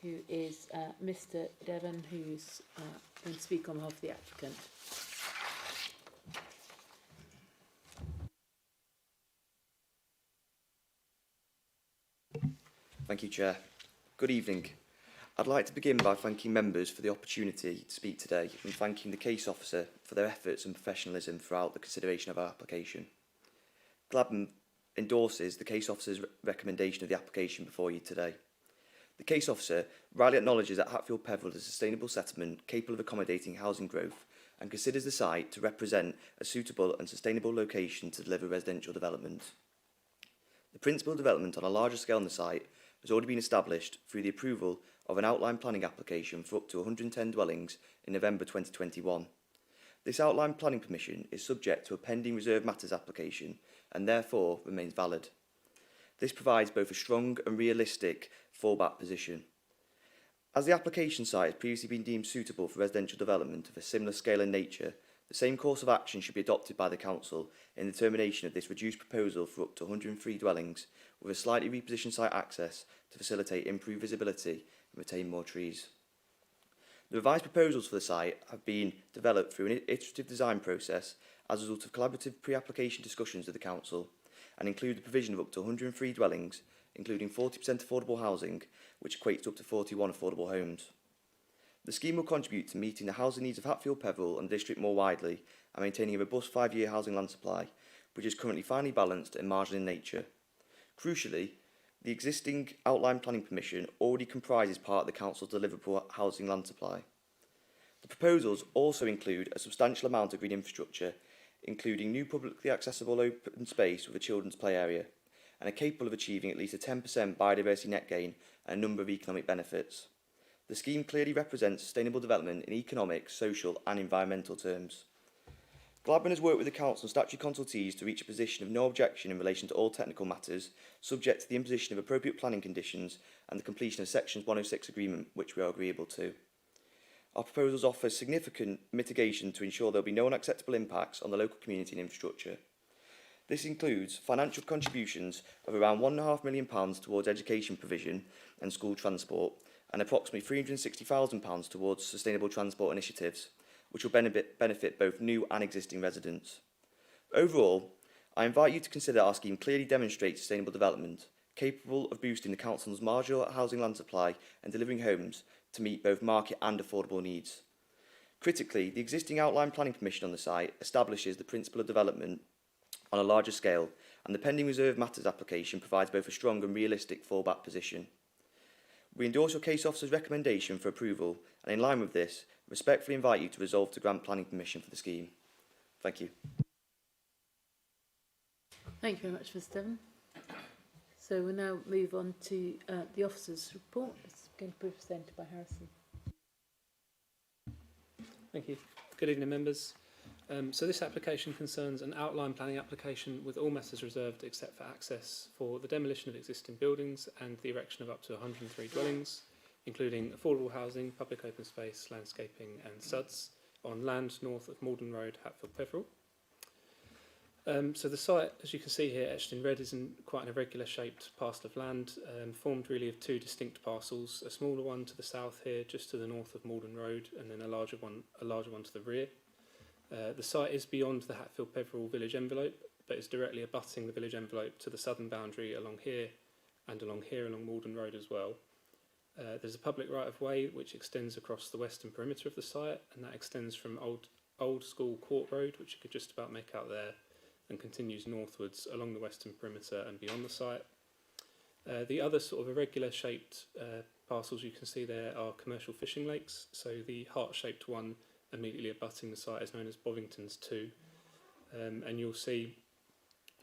Speaker 1: who is Mr. Devon, who's going to speak on behalf of the applicant.
Speaker 9: Thank you, Chair. Good evening. I'd like to begin by thanking members for the opportunity to speak today and thanking the case officer for their efforts and professionalism throughout the consideration of our application. Gladman endorses the case officer's recommendation of the application before you today. The case officer rightly acknowledges that Hatfield Peveril is a sustainable settlement capable of accommodating housing growth and considers the site to represent a suitable and sustainable location to deliver residential development. The principal development on a larger scale on the site has already been established through the approval of an outline planning application for up to 110 dwellings in November 2021. This outline planning permission is subject to a pending reserve matters application and therefore remains valid. This provides both a strong and realistic fallback position. As the application site has previously been deemed suitable for residential development of a similar scale and nature, the same course of action should be adopted by the Council in the determination of this reduced proposal for up to 103 dwellings with a slightly repositioned site access to facilitate improved visibility and retain more trees. The revised proposals for the site have been developed through an iterative design process as a result of collaborative pre-application discussions with the Council and include the provision of up to 103 dwellings, including 40% affordable housing, which equates to up to 41 affordable homes. The scheme will contribute to meeting the housing needs of Hatfield Peveril and the district more widely and maintaining a robust 5-year housing land supply, which is currently finely balanced and marginal in nature. Crucially, the existing outline planning permission already comprises part of the Council's deliverable housing land supply. The proposals also include a substantial amount of green infrastructure, including new publicly accessible open space with a children's play area, and are capable of achieving at least a 10% biodiversity net gain and a number of economic benefits. The scheme clearly represents sustainable development in economic, social and environmental terms. Gladman has worked with the Council and statutory consultees to reach a position of no objection in relation to all technical matters, subject to the imposition of appropriate planning conditions and the completion of Sections 106 agreement, which we are agreeable to. Our proposals offer significant mitigation to ensure there will be no unacceptable impacts on the local community and infrastructure. This includes financial contributions of around £1.5 million towards education provision and school transport, and approximately £360,000 towards sustainable transport initiatives, which will benefit both new and existing residents. Overall, I invite you to consider our scheme clearly demonstrates sustainable development, capable of boosting the Council's marginal housing land supply and delivering homes to meet both market and affordable needs. Critically, the existing outline planning permission on the site establishes the principle of development on a larger scale, and the pending reserve matters application provides both a strong and realistic fallback position. We endorse your case officer's recommendation for approval, and in line with this, respectfully invite you to resolve to grant planning permission for the scheme. Thank you.
Speaker 1: Thank you very much, Mr. Devon. So we'll now move on to the officer's report. It's going to be presented by Harrison.
Speaker 10: Thank you. Good evening, members. So this application concerns an outline planning application with all matters reserved except for access for the demolition of existing buildings and the erection of up to 103 dwellings, including affordable housing, public open space, landscaping and SUDs on land north of Malden Road, Hatfield Peveril. So the site, as you can see here, etched in red, is in quite an irregular shaped parcel of land, formed really of two distinct parcels, a smaller one to the south here, just to the north of Malden Road, and then a larger one to the rear. The site is beyond the Hatfield Peveril village envelope, but is directly abutting the village envelope to the southern boundary along here and along here along Malden Road as well. There's a public right-of-way which extends across the western perimeter of the site, and that extends from Old School Court Road, which you could just about make out there, and continues northwards along the western perimeter and beyond the site. The other sort of irregular shaped parcels you can see there are commercial fishing lakes, so the heart-shaped one immediately abutting the site is known as Bovington's 2, and you'll see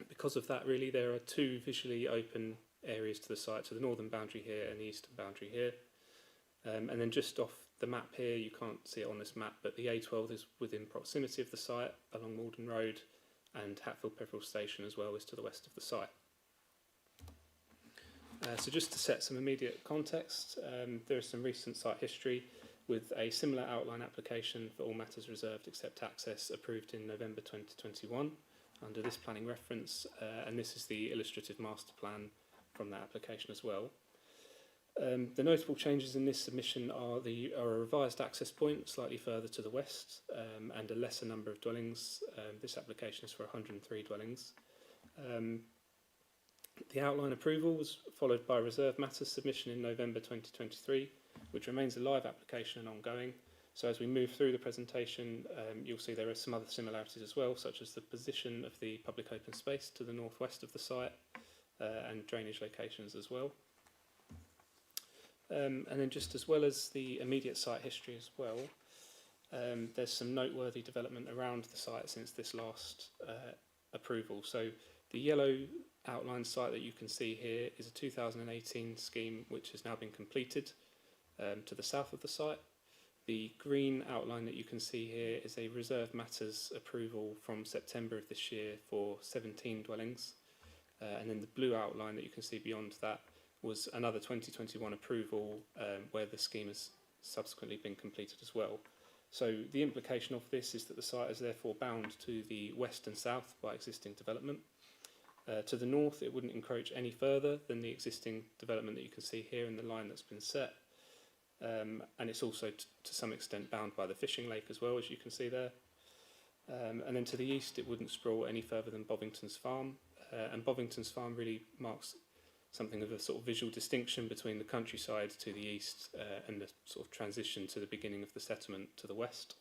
Speaker 10: because of that really there are two visually open areas to the site, so the northern boundary here and the eastern boundary here, and then just off the map here, you can't see it on this map, but the A12 is within proximity of the site along Malden Road, and Hatfield Peveril Station as well is to the west of the site. So just to set some immediate context, there is some recent site history with a similar outline application for all matters reserved except access approved in November 2021 under this planning reference, and this is the illustrative master plan from that application as well. The notable changes in this submission are a revised access point slightly further to the west and a lesser number of dwellings. This application is for 103 dwellings. The outline approval was followed by reserve matters submission in November 2023, which remains a live application and ongoing. So as we move through the presentation, you'll see there are some other similarities as well, such as the position of the public open space to the northwest of the site and drainage locations as well. And then just as well as the immediate site history as well, there's some noteworthy development around the site since this last approval. So the yellow outline site that you can see here is a 2018 scheme which has now been completed to the south of the site. The green outline that you can see here is a reserve matters approval from September of this year for 17 dwellings. And then the blue outline that you can see beyond that was another 2021 approval where the scheme has subsequently been completed as well. So the implication of this is that the site is therefore bound to the west and south by existing development. To the north, it wouldn't encroach any further than the existing development that you can see here in the line that's been set. And it's also to some extent bound by the fishing lake as well, as you can see there. And then to the east, it wouldn't sprawl any further than Bovington's Farm. And Bovington's Farm really marks something of a sort of visual distinction between the countryside to the east and the sort of transition to the beginning of the settlement to the west.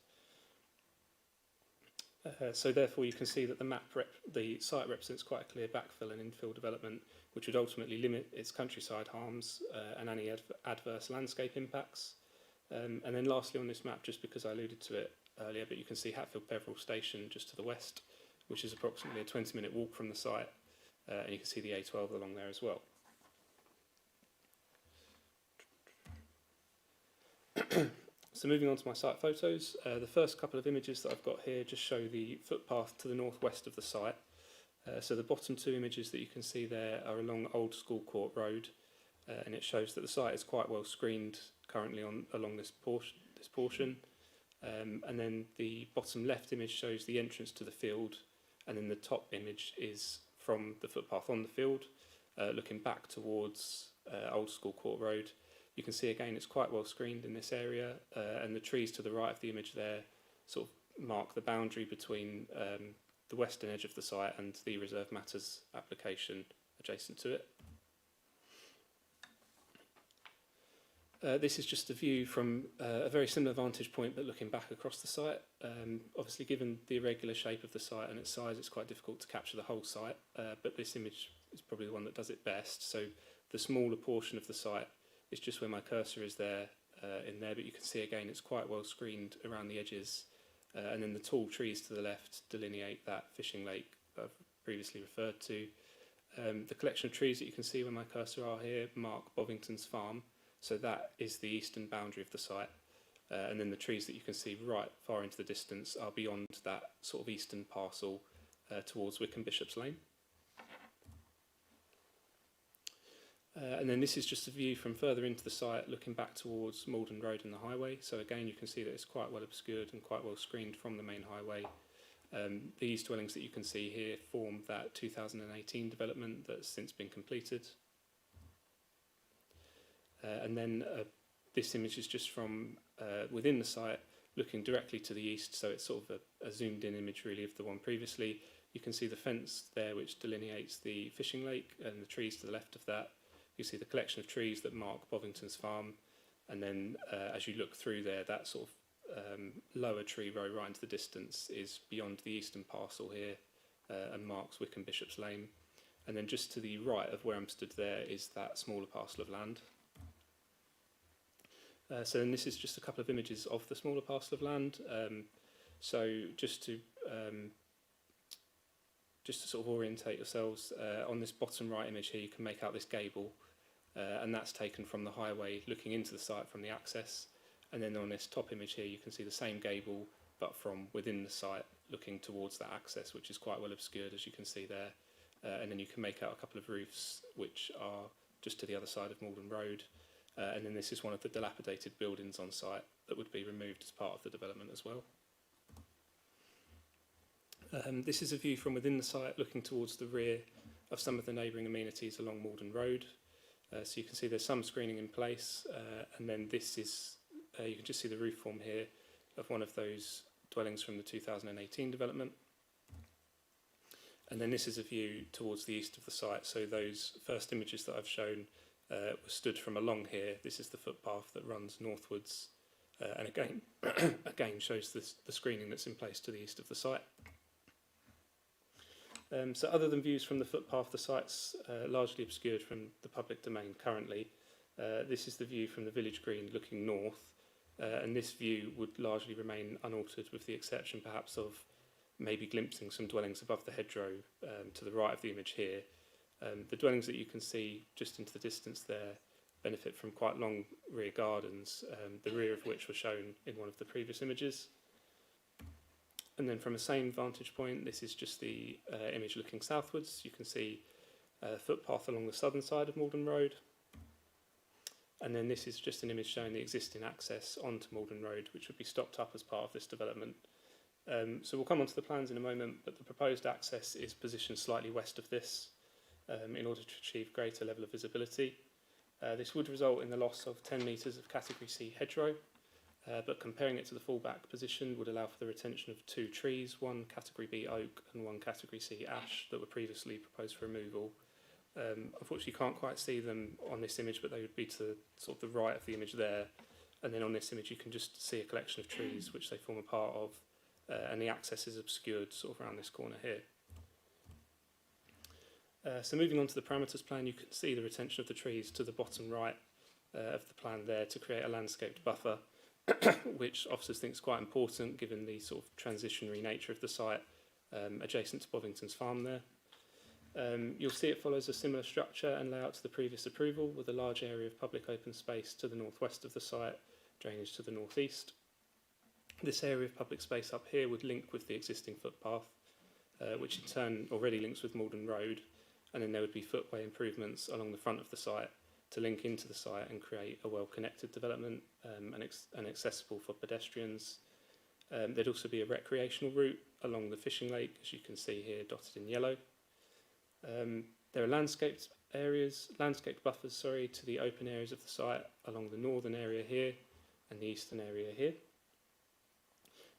Speaker 10: So therefore you can see that the site represents quite a clear backfill and infill development which would ultimately limit its countryside harms and any adverse landscape impacts. And then lastly on this map, just because I alluded to it earlier, but you can see Hatfield Peveril Station just to the west, which is approximately a 20-minute walk from the site, and you can see the A12 along there as well. So moving on to my site photos, the first couple of images that I've got here just show the footpath to the northwest of the site. So the bottom two images that you can see there are along Old School Court Road, and it shows that the site is quite well screened currently along this portion. And then the bottom left image shows the entrance to the field, and then the top image is from the footpath on the field, looking back towards Old School Court Road. You can see again it's quite well screened in this area, and the trees to the right of the image there sort of mark the boundary between the western edge of the site and the reserve matters application adjacent to it. This is just a view from a very similar vantage point but looking back across the site. Obviously given the irregular shape of the site and its size, it's quite difficult to capture the whole site, but this image is probably the one that does it best. So the smaller portion of the site is just where my cursor is there in there, but you can see again it's quite well screened around the edges, and then the tall trees to the left delineate that fishing lake that I've previously referred to. The collection of trees that you can see where my cursor are here mark Bovington's Farm, so that is the eastern boundary of the site, and then the trees that you can see right far into the distance are beyond that sort of eastern parcel towards Wickham Bishop's Lane. And then this is just a view from further into the site looking back towards Malden Road and the highway. So again you can see that it's quite well obscured and quite well screened from the main highway. These dwellings that you can see here form that 2018 development that's since been completed. And then this image is just from within the site looking directly to the east, so it's sort of a zoomed in image really of the one previously. You can see the fence there which delineates the fishing lake and the trees to the left of that. You see the collection of trees that mark Bovington's Farm, and then as you look through there, that sort of lower tree row right into the distance is beyond the eastern parcel here and marks Wickham Bishop's Lane. And then just to the right of where I'm stood there is that smaller parcel of land. So then this is just a couple of images of the smaller parcel of land. So just to sort of orientate yourselves, on this bottom right image here you can make out this gable, and that's taken from the highway looking into the site from the access. And then on this top image here you can see the same gable but from within the site looking towards that access, which is quite well obscured, as you can see there. And then you can make out a couple of roofs which are just to the other side of Malden Road. And then this is one of the dilapidated buildings on site that would be removed as part of the development as well. This is a view from within the site looking towards the rear of some of the neighbouring amenities along Malden Road. So you can see there's some screening in place, and then this is, you can just see the roof form here of one of those dwellings from the 2018 development. And then this is a view towards the east of the site. So those first images that I've shown were stood from along here. This is the footpath that runs northwards, and again, again shows the screening that's in place to the east of the site. So other than views from the footpath, the site's largely obscured from the public domain currently. This is the view from the village green looking north, and this view would largely remain unaltered with the exception perhaps of maybe glimpsing some dwellings above the hedgerow to the right of the image here. The dwellings that you can see just into the distance there benefit from quite long rear gardens, the rear of which were shown in one of the previous images. And then from the same vantage point, this is just the image looking southwards. You can see a footpath along the southern side of Malden Road. And then this is just an image showing the existing access onto Malden Road, which would be stopped up as part of this development. So we'll come onto the plans in a moment, but the proposed access is positioned slightly west of this in order to achieve greater level of visibility. This would result in the loss of 10 metres of Category C hedgerow, but comparing it to the fallback position would allow for the retention of 2 trees, one Category B oak and one Category C ash that were previously proposed for removal. Unfortunately, you can't quite see them on this image, but they would be to sort of the right of the image there. And then on this image, you can just see a collection of trees which they form a part of, and the access is obscured sort of around this corner here. So moving on to the parameters plan, you can see the retention of the trees to the bottom right of the plan there to create a landscaped buffer, which officers think is quite important given the sort of transitionary nature of the site adjacent to Bovington's farm there. You'll see it follows a similar structure and layout to the previous approval, with a large area of public open space to the northwest of the site, drainage to the northeast. This area of public space up here would link with the existing footpath, which in turn already links with Malden Road, and then there would be footway improvements along the front of the site to link into the site and create a well-connected development and accessible for pedestrians. There'd also be a recreational route along the fishing lake, as you can see here dotted in yellow. There are landscaped buffers, to the open areas of the site along the northern area here and the eastern area here.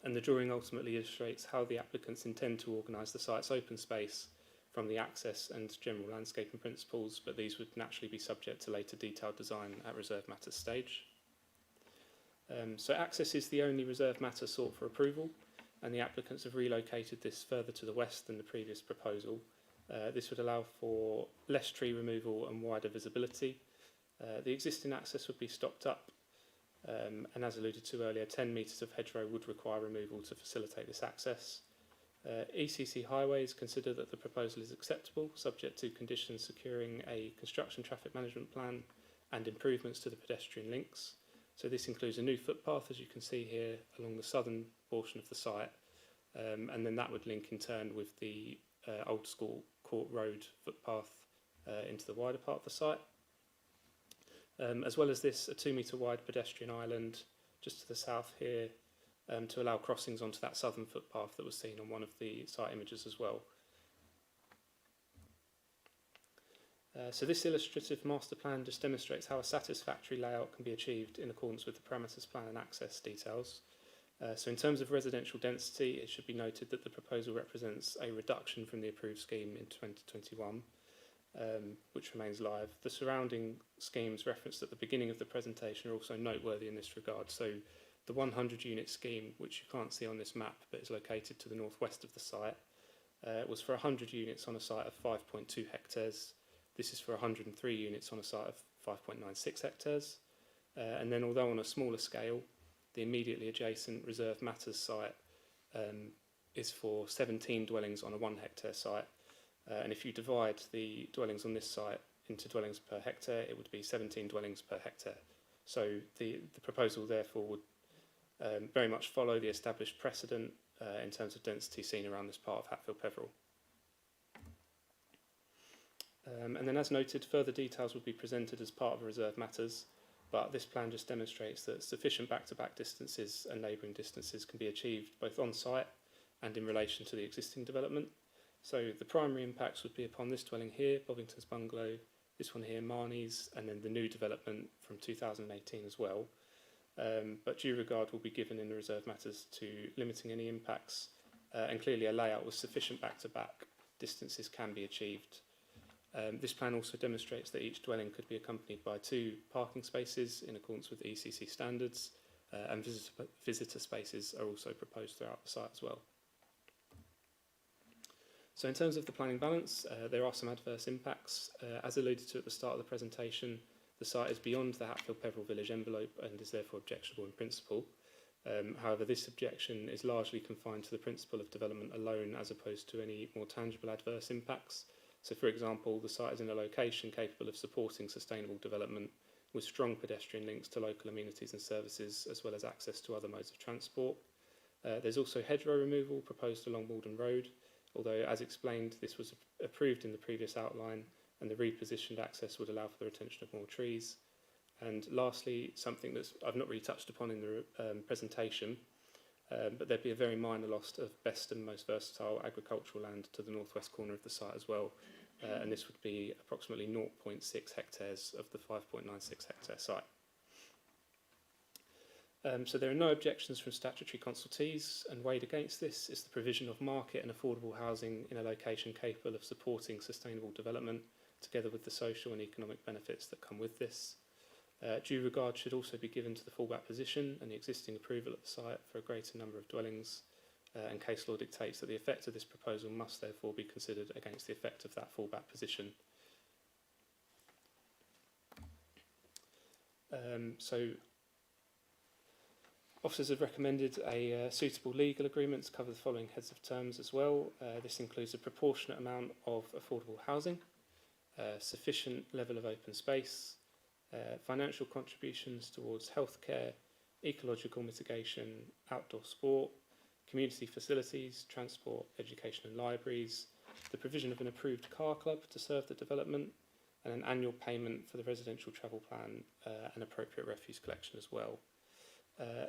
Speaker 10: And the drawing ultimately illustrates how the applicants intend to organise the site's open space from the access and general landscaping principles, but these would naturally be subject to later detailed design at reserve matters stage. So access is the only reserve matter sought for approval, and the applicants have relocated this further to the west than the previous proposal. This would allow for less tree removal and wider visibility. The existing access would be stopped up, and as alluded to earlier, 10 metres of hedgerow would require removal to facilitate this access. ECC Highways consider that the proposal is acceptable, subject to conditions securing a construction traffic management plan and improvements to the pedestrian links. So this includes a new footpath, as you can see here, along the southern portion of the site, and then that would link in turn with the Old School Court Road footpath into the wider part of the site. As well as this, a 2 metre wide pedestrian island just to the south here to allow crossings onto that southern footpath that was seen on one of the site images as well. So this illustrative master plan just demonstrates how a satisfactory layout can be achieved in accordance with the parameters plan and access details. So in terms of residential density, it should be noted that the proposal represents a reduction from the approved scheme in 2021, which remains live. The surrounding schemes referenced at the beginning of the presentation are also noteworthy in this regard. So the 100 unit scheme, which you can't see on this map but is located to the northwest of the site, was for 100 units on a site of 5.2 hectares. This is for 103 units on a site of 5.96 hectares. And then although on a smaller scale, the immediately adjacent reserve matters site is for 17 dwellings on a 1 hectare site. And if you divide the dwellings on this site into dwellings per hectare, it would be 17 dwellings per hectare. So the proposal therefore would very much follow the established precedent in terms of density seen around this part of Hatfield Peveril. And then, as noted, further details would be presented as part of the reserve matters, but this plan just demonstrates that sufficient back-to-back distances and neighbouring distances can be achieved both on site and in relation to the existing development. So the primary impacts would be upon this dwelling here, Bovington's Bungalow, this one here, Marnie's, and then the new development from 2018 as well. But due regard will be given in the reserve matters to limiting any impacts, and clearly a layout with sufficient back-to-back distances can be achieved. This plan also demonstrates that each dwelling could be accompanied by 2 parking spaces in accordance with ECC standards, and visitor spaces are also proposed throughout the site as well. So in terms of the planning balance, there are some adverse impacts. As alluded to at the start of the presentation, the site is beyond the Hatfield Peveril village envelope and is therefore objectionable in principle. However, this objection is largely confined to the principle of development alone as opposed to any more tangible adverse impacts. So, for example, the site is in a location capable of supporting sustainable development with strong pedestrian links to local amenities and services, as well as access to other modes of transport. There's also hedgerow removal proposed along Malden Road, although, as explained, this was approved in the previous outline, and the repositioned access would allow for the retention of more trees. And lastly, something that I've not really touched upon in the presentation, but there'd be a very minor loss of best and most versatile agricultural land to the northwest corner of the site as well, and this would be approximately 0.6 hectares of the 5.96 hectare site. So there are no objections from statutory consultees, and weighed against this is the provision of market and affordable housing in a location capable of supporting sustainable development, together with the social and economic benefits that come with this. Due regard should also be given to the fallback position and the existing approval at the site for a greater number of dwellings, and case law dictates that the effect of this proposal must therefore be considered against the effect of that fallback position. So officers have recommended a suitable legal agreement to cover the following heads of terms as well. This includes a proportionate amount of affordable housing, sufficient level of open space, financial contributions towards healthcare, ecological mitigation, outdoor sport, community facilities, transport, education and libraries, the provision of an approved car club to serve the development, and an annual payment for the residential travel plan and appropriate refuse collection as well.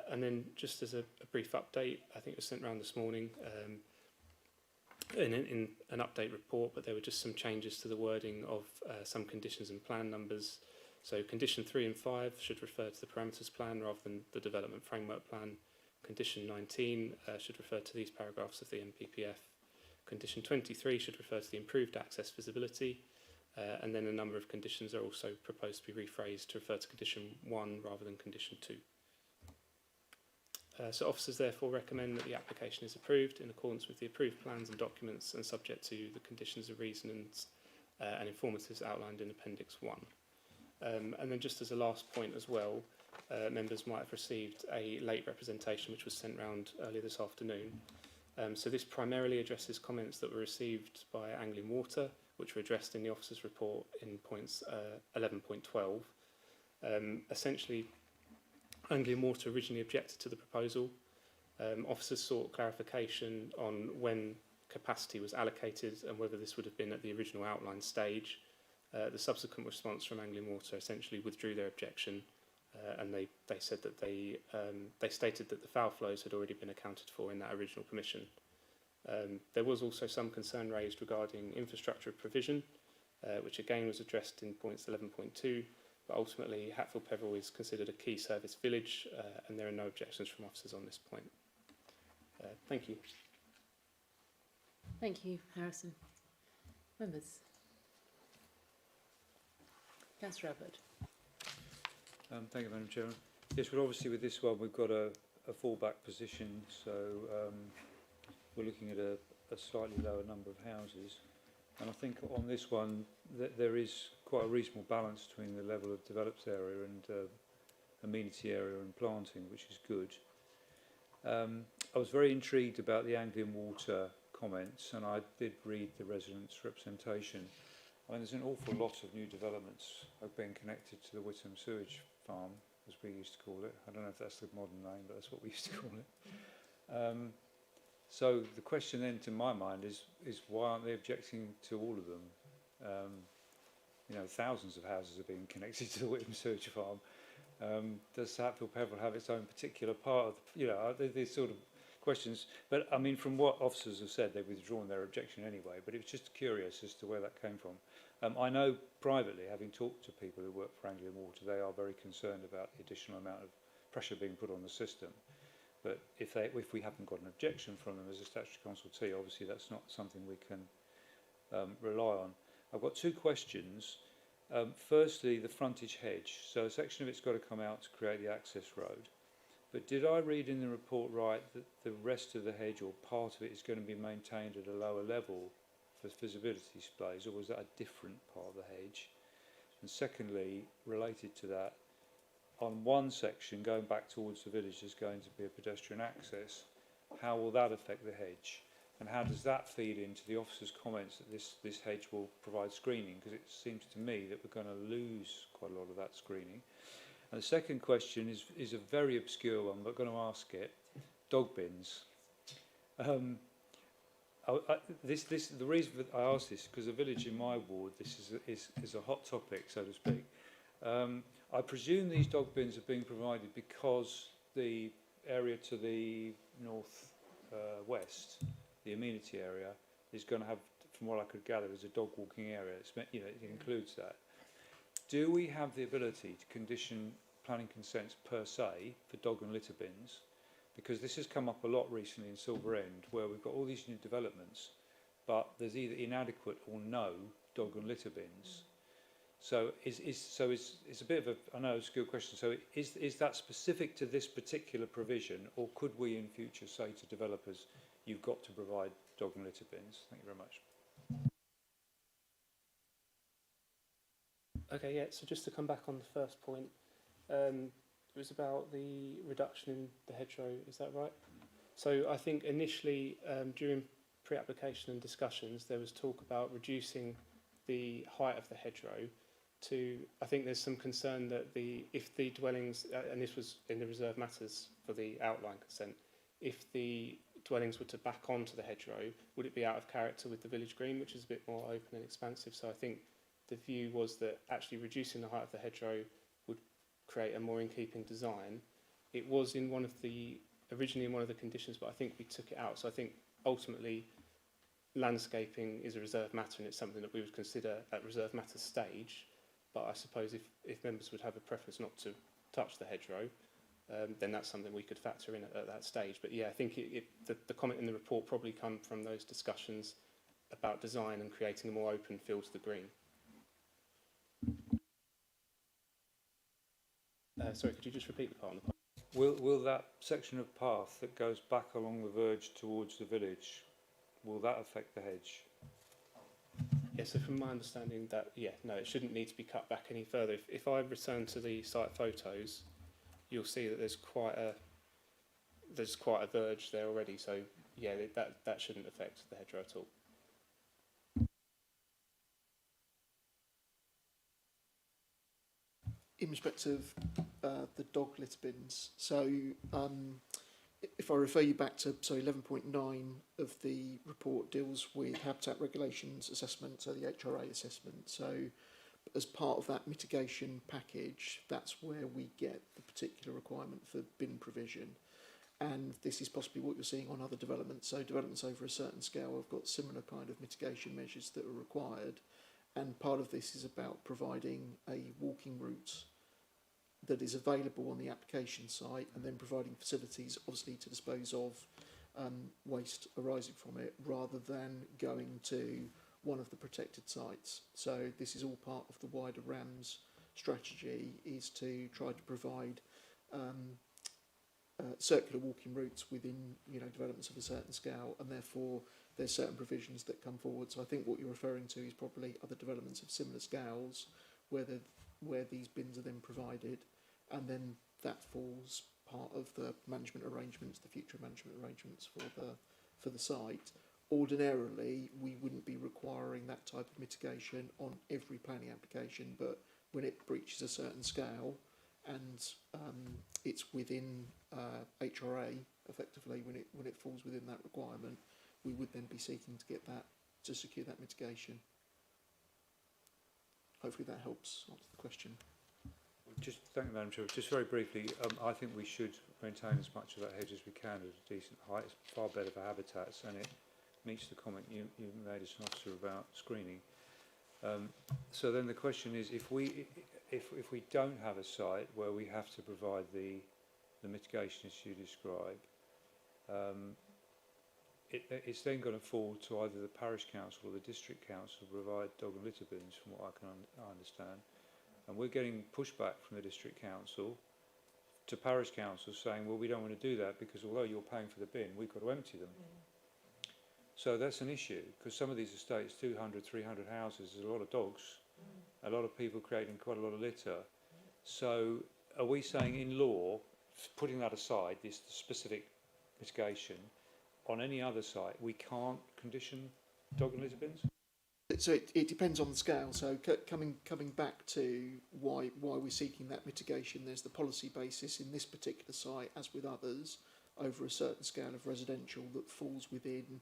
Speaker 10: And then just as a brief update, I think it was sent around this morning in an update report, but there were just some changes to the wording of some conditions and plan numbers. So condition 3 and 5 should refer to the parameters plan rather than the development framework plan. Condition 19 should refer to these paragraphs of the NPPF. Condition 23 should refer to the improved access visibility. And then a number of conditions are also proposed to be rephrased to refer to condition 1 rather than condition 2. So officers therefore recommend that the application is approved in accordance with the approved plans and documents and subject to the conditions of reasonings and informatives outlined in Appendix 1. And then just as a last point as well, members might have received a late representation which was sent round earlier this afternoon. So this primarily addresses comments that were received by Anglian Water, which were addressed in the officers' report in points 11.12. Essentially, Anglian Water originally objected to the proposal. Officers sought clarification on when capacity was allocated and whether this would have been at the original outline stage. The subsequent response from Anglian Water essentially withdrew their objection, and they said that they stated that the foul flows had already been accounted for in that original permission. There was also some concern raised regarding infrastructure provision, which again was addressed in points 11.2, but ultimately Hatfield Peveril is considered a key service village, and there are no objections from officers on this point. Thank you.
Speaker 1: Thank you, Harrison. Members. Councillor Abbott.
Speaker 3: Thank you, Madam Chairman. Yes, well, obviously with this one we've got a fallback position, so we're looking at a slightly lower number of houses. And I think on this one there is quite a reasonable balance between the level of developed area and amenity area and planting, which is good. I was very intrigued about the Anglian Water comments, and I did read the residents' representation. I mean, there's an awful lot of new developments have been connected to the Whittam sewage farm, as we used to call it. I don't know if that's the modern name, but that's what we used to call it. So the question then, to my mind, is why aren't they objecting to all of them? You know, thousands of houses are being connected to the Whittam Sewage Farm. Does Hatfield Pebble have its own particular part of, you know, these sort of questions? But I mean, from what officers have said, they've withdrawn their objection anyway, but it was just curious as to where that came from. I know privately, having talked to people who work for Anglian Water, they are very concerned about the additional amount of pressure being put on the system. But if we haven't got an objection from them as a statutory consultee, obviously that's not something we can rely on. I've got two questions. Firstly, the frontage hedge. So a section of it's got to come out to create the access road. But did I read in the report right that the rest of the hedge, or part of it, is going to be maintained at a lower level for visibility displays, or was that a different part of the hedge? And secondly, related to that, on one section going back towards the village there's going to be a pedestrian access. How will that affect the hedge? And how does that feed into the officer's comments that this hedge will provide screening? Because it seems to me that we're going to lose quite a lot of that screening. And the second question is a very obscure one, but I'm going to ask it. Dog bins. The reason I ask this is because the village in my ward, this is a hot topic, so to speak. I presume these dog bins are being provided because the area to the north west, the amenity area, is going to have, from what I could gather, is a dog walking area. It's, you know, it includes that. Do we have the ability to condition planning consents per se for dog and litter bins? Because this has come up a lot recently in Silver End, where we've got all these new developments, but there's either inadequate or no dog and litter bins. So it's a bit of a, I know it's a good question. So is that specific to this particular provision, or could we in future say to developers, you've got to provide dog and litter bins? Thank you very much.
Speaker 10: Okay, yeah, so just to come back on the first point, it was about the reduction in the hedgerow, is that right? So I think initially during pre-application and discussions there was talk about reducing the height of the hedgerow to, I think there's some concern that if the dwellings, and this was in the reserve matters for the outline consent, if the dwellings were to back onto the hedgerow, would it be out of character with the village green, which is a bit more open and expansive? So I think the view was that actually reducing the height of the hedgerow would create a more in-keeping design. It was in originally in one of the conditions, but I think we took it out. So I think ultimately landscaping is a reserve matter, and it's something that we would consider at reserve matter stage. But I suppose if members would have a preference not to touch the hedgerow, then that's something we could factor in at that stage. But yeah, I think the comment in the report probably come from those discussions about design and creating a more open field to the green. Sorry, could you just repeat the part on the path?
Speaker 3: Will that section of path that goes back along the verge towards the village, will that affect the hedge?
Speaker 10: Yeah, so from my understanding that, yeah, no, it shouldn't need to be cut back any further. If I return to the site photos, you'll see that there's quite a verge there already. So yeah, that shouldn't affect the hedgerow at all.
Speaker 8: In respect of the dog litter bins, so if I refer you back to 11.9 of the report deals with habitat regulations assessment, so the HRA assessment. So as part of that mitigation package, that's where we get the particular requirement for bin provision. And this is possibly what you're seeing on other developments. So developments over a certain scale have got similar kind of mitigation measures that are required. And part of this is about providing a walking route that is available on the application site, and then providing facilities, obviously, to dispose of waste arising from it, rather than going to one of the protected sites. So this is all part of the wider RAMS strategy, is to try to provide circular walking routes within, you know, developments of a certain scale, and therefore there's certain provisions that come forward. So I think what you're referring to is probably other developments of similar scales where these bins are then provided, and then that falls part of the management arrangements, the future management arrangements for the site. Ordinarily, we wouldn't be requiring that type of mitigation on every planning application, but when it breaches a certain scale and it's within HRA effectively when it falls within that requirement, we would then be seeking to get that, to secure that mitigation. Hopefully that helps answer the question.
Speaker 3: Just thank you, Madam Chair. Just very briefly, I think we should maintain as much of that hedge as we can at a decent height. It's far better for habitats, and it meets the comment you made as an officer about screening. So then the question is, if we don't have a site where we have to provide the mitigation as you describe, it's then going to fall to either the parish council or the district council to provide dog and litter bins, from what I can understand. And we're getting pushback from the district council to parish council saying, well, we don't want to do that because although you're paying for the bin, we've got to empty them. So that's an issue, because some of these estates, 200, 300 houses, there's a lot of dogs, a lot of people creating quite a lot of litter. So are we saying in law, putting that aside, this specific mitigation, on any other site, we can't condition dog and litter bins?
Speaker 8: So it depends on the scale. So coming back to why we're seeking that mitigation, there's the policy basis in this particular site, as with others, over a certain scale of residential that falls within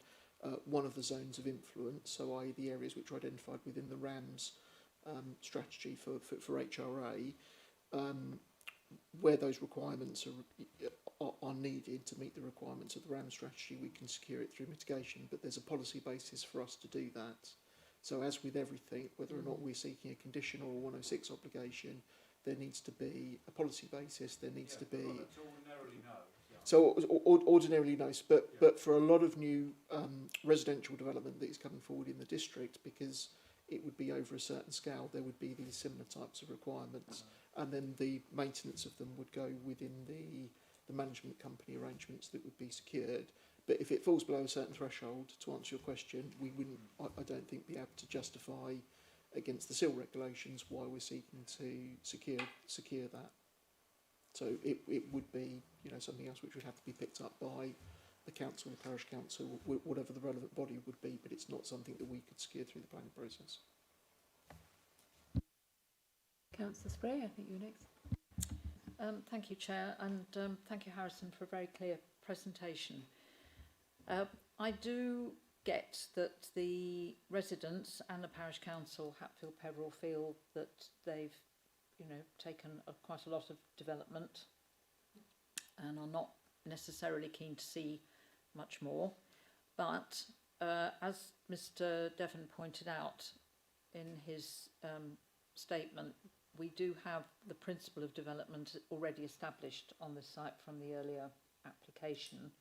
Speaker 8: one of the zones of influence, so i.e. the areas which are identified within the RAMS strategy for HRA, where those requirements are needed to meet the requirements of the RAMS strategy, we can secure it through mitigation, but there's a policy basis for us to do that. So as with everything, whether or not we're seeking a conditional or 106 obligation, there needs to be a policy basis, there needs to be...
Speaker 3: Ordinarily no.
Speaker 8: So ordinarily no, but for a lot of new residential development that is coming forward in the district, because it would be over a certain scale, there would be these similar types of requirements, and then the maintenance of them would go within the management company arrangements that would be secured. But if it falls below a certain threshold, to answer your question, we wouldn't, I don't think, be able to justify against the SIL regulations why we're seeking to secure that. So it would be, you know, something else which would have to be picked up by the council, the parish council, whatever the relevant body would be, but it's not something that we could secure through the planning process.
Speaker 1: Councillor Spray, I think you're next.
Speaker 11: Thank you, Chair, and thank you, Harrison, for a very clear presentation. I do get that the residents and the parish council, Hatfield Peveril, feel that they've, you know, taken quite a lot of development and are not necessarily keen to see much more. But as Mr. Devon pointed out in his statement, we do have the principle of development already established on this site from the earlier application.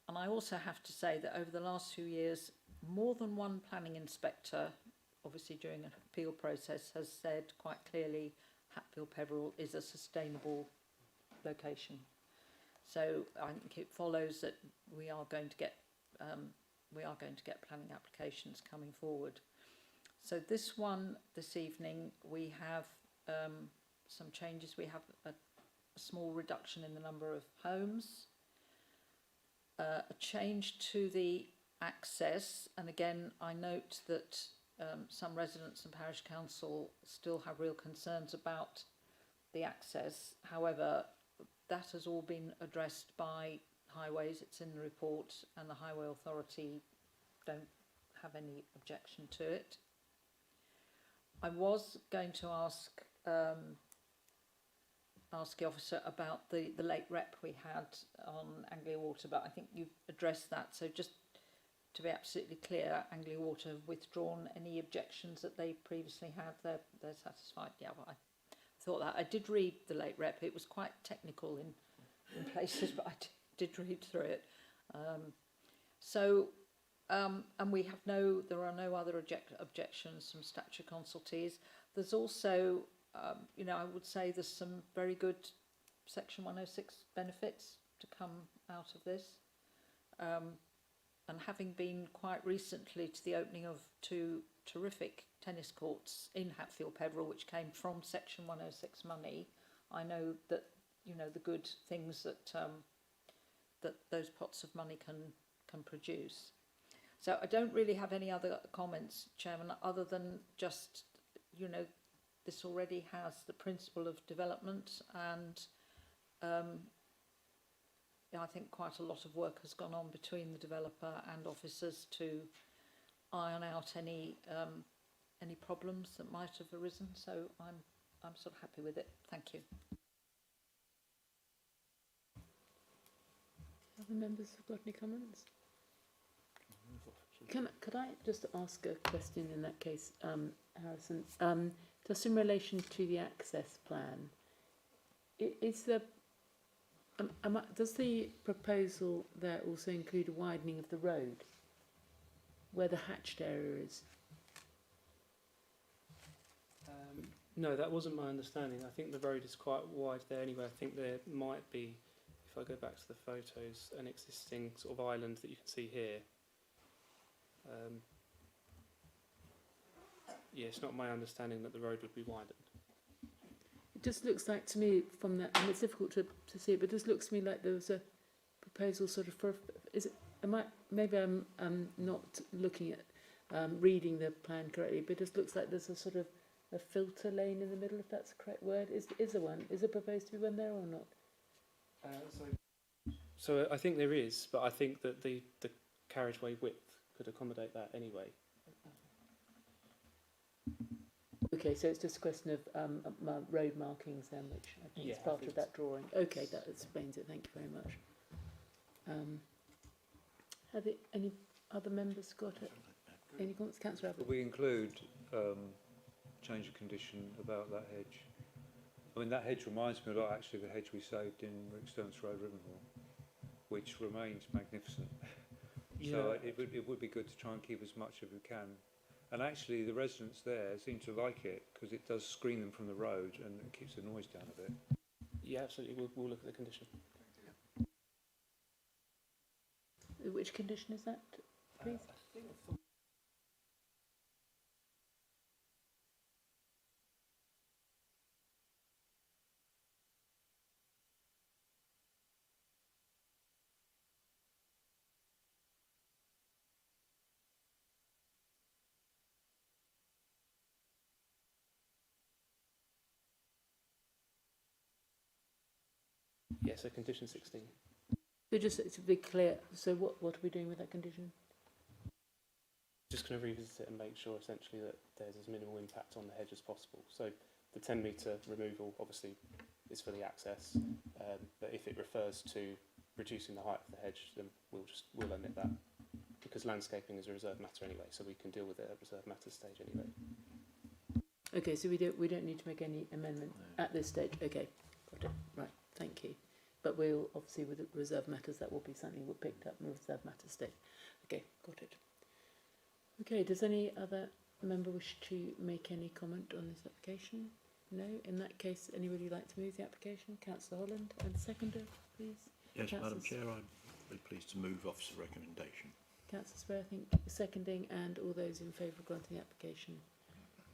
Speaker 11: And I also have to say that over the last few years, more than one planning inspector, obviously during an appeal process, has said quite clearly Hatfield Peveril is a sustainable location. So I think it follows that we are going to get planning applications coming forward. So this one this evening, we have some changes. We have a small reduction in the number of homes, a change to the access, and again I note that some residents and parish council still have real concerns about the access. However, that has all been addressed by Highways, it's in the report, and the Highway Authority don't have any objection to it. I was going to ask the officer about the late rep we had on Anglia Water, but I think you've addressed that. So just to be absolutely clear, Anglia Water have withdrawn any objections that they previously had. They're satisfied. Yeah, well, I thought that. I did read the late rep. It was quite technical in places, but I did read through it. And we have there are no other objections from statutory consultees. There's also, you know, I would say there's some very good Section 106 benefits to come out of this. And having been quite recently to the opening of 2 terrific tennis courts in Hatfield Peveril, which came from Section 106 money, I know that, you know, the good things that that those pots of money can produce. So I don't really have any other comments, Chairman, other than just, you know, this already has the principle of development, and I think quite a lot of work has gone on between the developer and officers to iron out any problems that might have arisen. So I'm sort of happy with it. Thank you.
Speaker 1: Other members have got any comments? Could I just ask a question in that case, Harrison? Just in relation to the access plan, is the does the proposal there also include a widening of the road where the hatched area is?
Speaker 10: No, that wasn't my understanding. I think the road is quite wide there anyway. I think there might be, if I go back to the photos, an existing sort of island that you can see here. Yeah, it's not my understanding that the road would be widened.
Speaker 1: It just looks like to me from that, and it's difficult to see it, but it just looks to me like there was a proposal sort of for, is it, maybe I'm not looking at, reading the plan correctly, but it just looks like there's a sort of a filter lane in the middle, if that's the correct word. Is there one? Is there proposed to be one there or not?
Speaker 10: So I think there is, but I think that the carriageway width could accommodate that anyway.
Speaker 1: Okay, so it's just a question of road markings then, which I think is part of that drawing. Okay, that explains it. Thank you very much. Have any other members got it? Any comments? Councillor Abbott?
Speaker 3: But we include change of condition about that hedge. I mean, that hedge reminds me a lot actually of the hedge we saved in Rickstones Road, Rivenhall, which remains magnificent. So it would be good to try and keep as much as we can. And actually the residents there seem to like it because it does screen them from the road and it keeps the noise down a bit.
Speaker 10: Yeah, absolutely. We'll look at the condition.
Speaker 1: Which condition is that, please?
Speaker 10: Yeah, so condition 16.
Speaker 1: So just to be clear, so what are we doing with that condition?
Speaker 10: Just going to revisit it and make sure essentially that there's as minimal impact on the hedge as possible. So the 10 metre removal obviously is for the access, but if it refers to reducing the height of the hedge, then we'll omit that, because landscaping is a reserved matter anyway, so we can deal with it at reserved matter stage anyway.
Speaker 1: Okay, so we don't need to make any amendment at this stage. Okay, got it. Right, thank you. But we'll obviously with the reserved matters, that will be something we'll pick up in the reserved matter stage. Okay, got it. Okay, does any other member wish to make any comment on this application? No? In that case, anybody like to move the application? Councillor Holland, and seconder, please.
Speaker 5: Yes, Madam
Speaker 1: Councillor
Speaker 5: Chair, I'm very pleased to move officer recommendation.
Speaker 1: Councillor Spur, I think, seconding, and all those in favour of granting the application.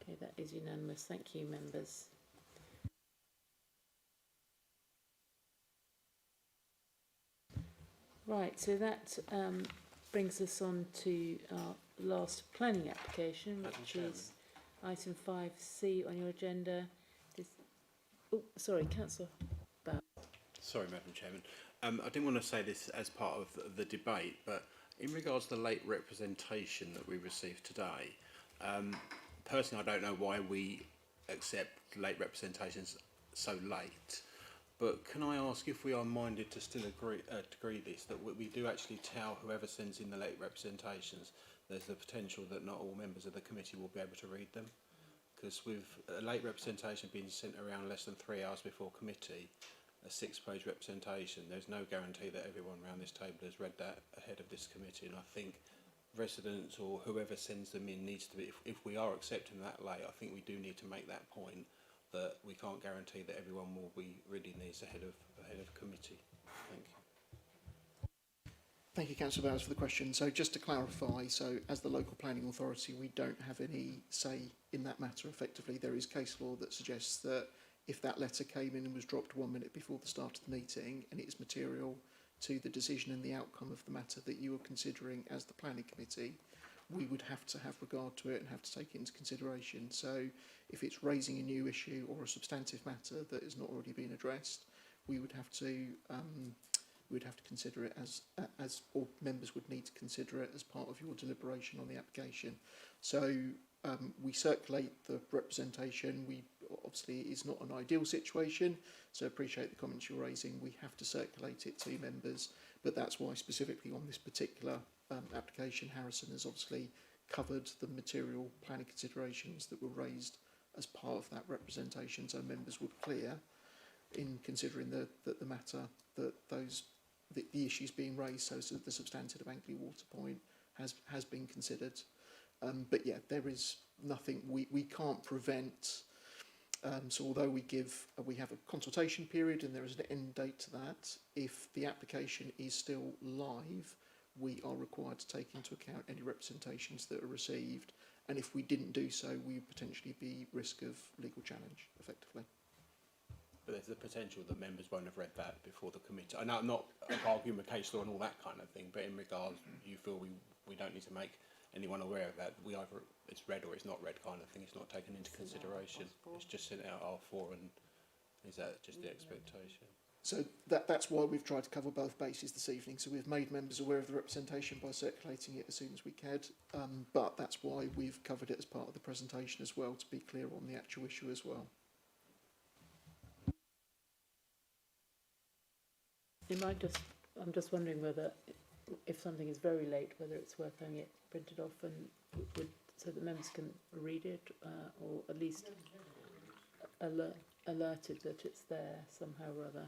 Speaker 1: Okay, that is unanimous. Thank you, members. Right, so that brings us on to our last planning application, which is item 5C on your agenda. Oh, sorry, Councillor.
Speaker 2: Sorry, Madam Chairman. I didn't want to say this as part of the debate, but in regards to the late representation that we received today, personally, I don't know why we accept late representations so late. But can I ask if we are minded to still agree this, that we do actually tell whoever sends in the late representations there's the potential that not all members of the committee will be able to read them? Because with a late representation being sent around less than 3 hours before committee, a 6-page representation, there's no guarantee that everyone around this table has read that ahead of this committee. And I think residents or whoever sends them in needs to be, if we are accepting that late, I think we do need to make that point, that we can't guarantee that everyone will be reading these ahead of committee. Thank you.
Speaker 8: Thank you, Councillor Bowers, for the question. So just to clarify, so as the local planning authority, we don't have any say in that matter effectively. There is case law that suggests that if that letter came in and was dropped 1 minute before the start of the meeting and it is material to the decision and the outcome of the matter that you are considering as the planning committee, we would have to have regard to it and have to take it into consideration. So if it's raising a new issue or a substantive matter that has not already been addressed, we would have to we'd have to consider it as or members would need to consider it as part of your deliberation on the application. So we circulate the representation. We obviously it is not an ideal situation, so appreciate the comments you're raising. We have to circulate it to members, but that's why specifically on this particular application, Harrison has obviously covered the material planning considerations that were raised as part of that representation, so members were clear in considering the matter that the issues being raised, so the substantive of Angley Water Point has been considered. But yeah, there is nothing we can't prevent. So although we have a consultation period and there is an end date to that, if the application is still live, we are required to take into account any representations that are received. And if we didn't do so, we would potentially be risk of legal challenge, effectively.
Speaker 2: But there's the potential that members won't have read that before the committee. I know I'm not arguing with case law and all that kind of thing, but in regards, you feel we don't need to make anyone aware of that. We either it's read or it's not read kind of thing. It's not taken into consideration. It's just sent out R4, and is that just the expectation?
Speaker 8: So that's why we've tried to cover both bases this evening. So we've made members aware of the representation by circulating it as soon as we can, but that's why we've covered it as part of the presentation as well, to be clear on the actual issue as well.
Speaker 1: I'm just wondering whether, if something is very late, whether it's worth having it printed off and so that members can read it, or at least alerted that it's there somehow or other.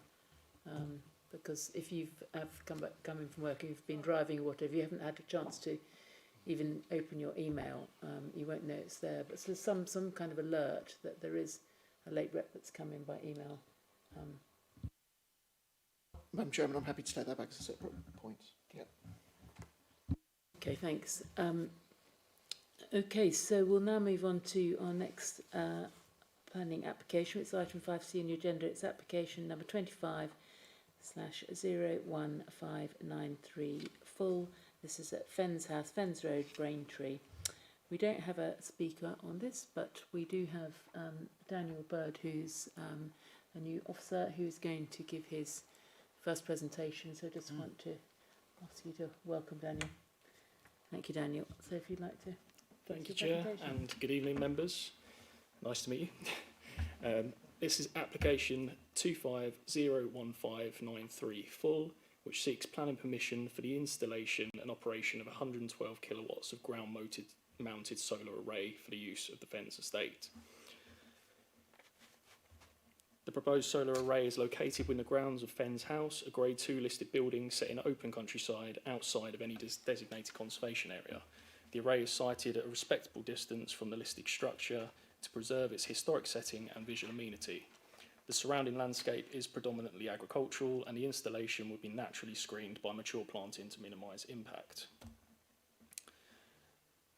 Speaker 1: Because if have come in from work, you've been driving or whatever, you haven't had a chance to even open your email, you won't know it's there. But so some kind of alert that there is a late rep that's come in by email.
Speaker 8: Madam Chairman, I'm happy to take that back as a separate point. Yeah.
Speaker 1: Okay, thanks. Okay, so we'll now move on to our next planning application. It's item 5C on your agenda. It's application number 25/01593 full. This is at Fens House, Fens Road, Braintree. We don't have a speaker on this, but we do have Daniel Bird, who's a new officer, who's going to give his first presentation. So I just want to ask you to welcome Daniel. Thank you, Daniel. So if you'd like to.
Speaker 12: Thank you, Chair, and good evening, members. Nice to meet you. This is application 25/01593 full, which seeks planning permission for the installation and operation of 112 kilowatts of ground-mounted solar array for the use of the Fens estate. The proposed solar array is located within the grounds of Fens House, a Grade 2 listed building set in open countryside outside of any designated conservation area. The array is sited at a respectable distance from the listed structure to preserve its historic setting and visual amenity. The surrounding landscape is predominantly agricultural, and the installation would be naturally screened by mature planting to minimise impact.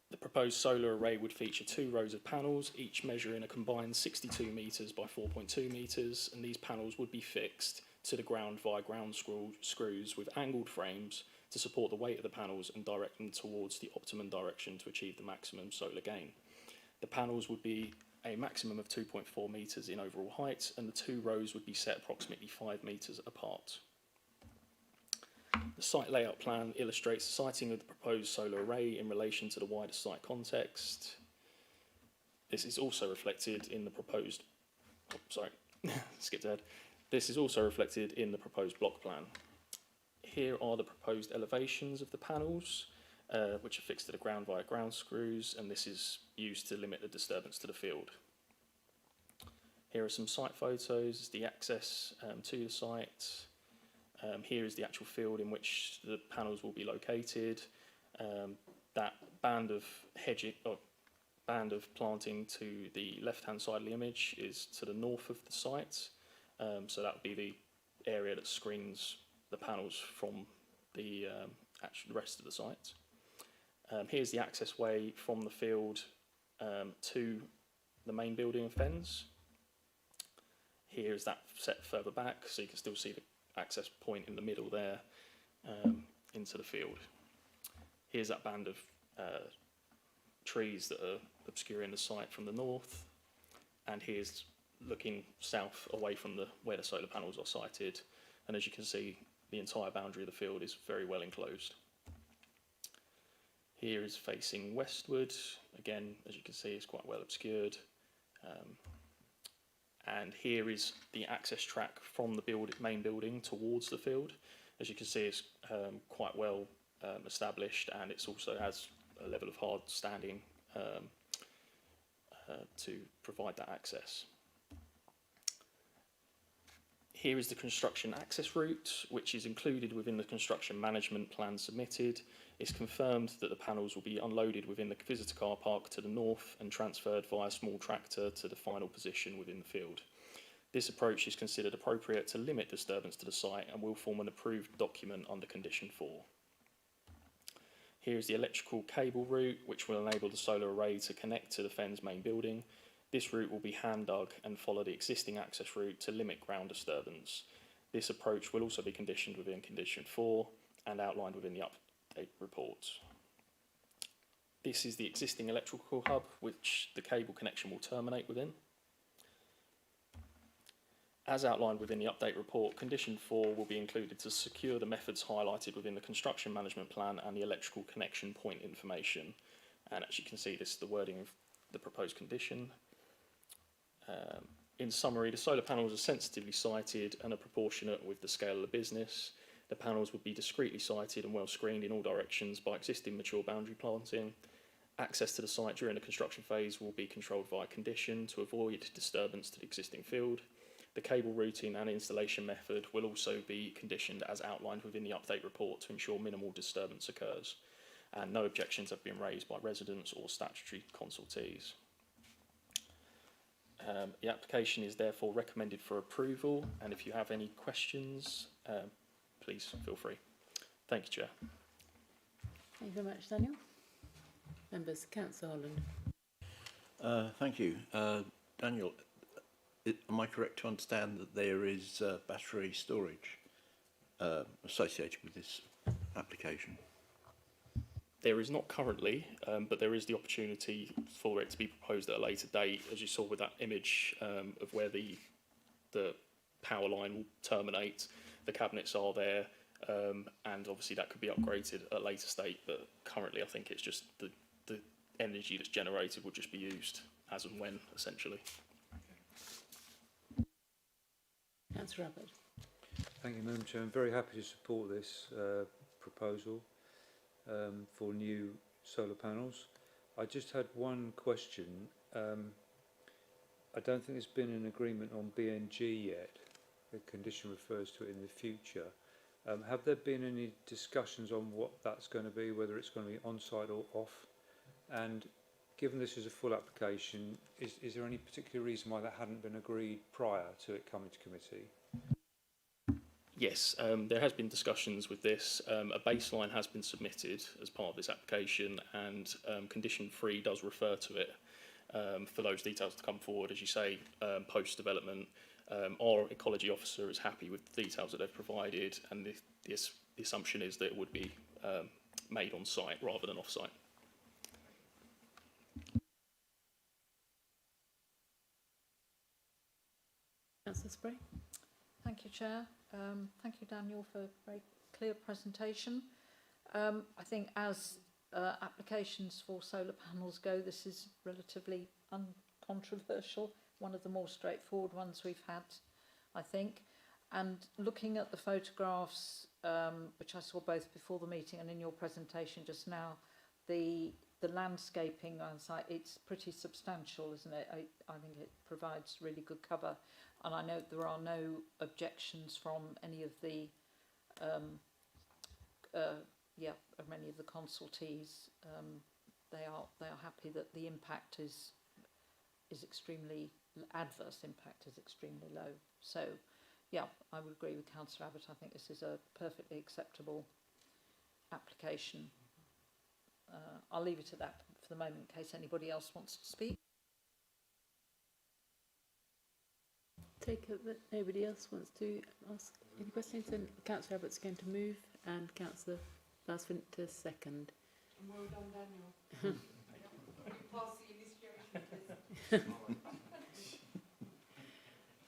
Speaker 12: The proposed solar array would feature 2 rows of panels, each measuring a combined 62 metres by 4.2 metres, and these panels would be fixed to the ground via ground screws with angled frames to support the weight of the panels and direct them towards the optimum direction to achieve the maximum solar gain. The panels would be a maximum of 2.4 metres in overall height, and the 2 rows would be set approximately 5 metres apart. The site layout plan illustrates the siting of the proposed solar array in relation to the wider site context. This is also reflected in the proposed, skipped ahead. This is also reflected in the proposed block plan. Here are the proposed elevations of the panels, which are fixed to the ground via ground screws, and this is used to limit the disturbance to the field. Here are some site photos, the access to the site. Here is the actual field in which the panels will be located. That band of hedging, or band of planting to the left-hand side of the image is to the north of the site. So that would be the area that screens the panels from the rest of the site. Here's the access way from the field to the main building of Fens. Here's that set further back, so you can still see the access point in the middle there into the field. Here's that band of trees that are obscuring the site from the north, and here's looking south away from where the solar panels are sited. And as you can see, the entire boundary of the field is very well enclosed. Here is facing westward. Again, as you can see, it's quite well obscured. And here is the access track from the main building towards the field. As you can see, it's quite well established, and it also has a level of hard standing to provide that access. Here is the construction access route, which is included within the construction management plan submitted. It's confirmed that the panels will be unloaded within the visitor car park to the north and transferred via a small tractor to the final position within the field. This approach is considered appropriate to limit disturbance to the site and will form an approved document under condition 4. Here is the electrical cable route, which will enable the solar array to connect to the Fens main building. This route will be hand dug and follow the existing access route to limit ground disturbance. This approach will also be conditioned within condition 4 and outlined within the update report. This is the existing electrical hub, which the cable connection will terminate within. As outlined within the update report, condition 4 will be included to secure the methods highlighted within the construction management plan and the electrical connection point information. And as you can see, this is the wording of the proposed condition. In summary, the solar panels are sensitively sited and are proportionate with the scale of the business. The panels would be discreetly sited and well screened in all directions by existing mature boundary planting. Access to the site during the construction phase will be controlled via condition to avoid disturbance to the existing field. The cable routing and installation method will also be conditioned as outlined within the update report to ensure minimal disturbance occurs, and no objections have been raised by residents or statutory consultees. The application is therefore recommended for approval, and if you have any questions, please feel free. Thank you, Chair.
Speaker 1: Thank you very much, Daniel. Members, Councillor Holland.
Speaker 5: Thank you. Daniel, am I correct to understand that there is battery storage associated with this application?
Speaker 12: There is not currently, but there is the opportunity for it to be proposed at a later date, as you saw with that image of where the power line will terminate. The cabinets are there, and obviously that could be upgraded at a later state, but currently I think it's just the energy that's generated will just be used as and when, essentially.
Speaker 1: Councillor Abbott.
Speaker 3: Thank you, Madam Chair. I'm very happy to support this proposal for new solar panels. I just had one question. I don't think there's been an agreement on BNG yet. The condition refers to it in the future. Have there been any discussions on what that's going to be, whether it's going to be on-site or off? And given this is a full application, is there any particular reason why that hadn't been agreed prior to it coming to committee?
Speaker 12: Yes, there has been discussions with this. A baseline has been submitted as part of this application, and condition 3 does refer to it for those details to come forward. As you say, post-development, our ecology officer is happy with the details that they've provided, and the assumption is that it would be made on site rather than off-site.
Speaker 1: Councillor Spray.
Speaker 11: Thank you, Chair. Thank you, Daniel, for a very clear presentation. I think as applications for solar panels go, this is relatively uncontroversial, one of the more straightforward ones we've had, I think. And looking at the photographs, which I saw both before the meeting and in your presentation just now, the landscaping on site, it's pretty substantial, isn't it? I think it provides really good cover. And I know there are no objections from any of the many of the consultees. They are happy that the impact is extremely adverse impact is extremely low. So yeah, I would agree with Councillor Abbott. I think this is a perfectly acceptable application. I'll leave it at that for the moment in case anybody else wants to speak.
Speaker 1: Take it that nobody else wants to ask any questions, and Councillor Abbott's going to move and Councillor Lansford to second.
Speaker 7: And well done, Daniel. Pass the initiation.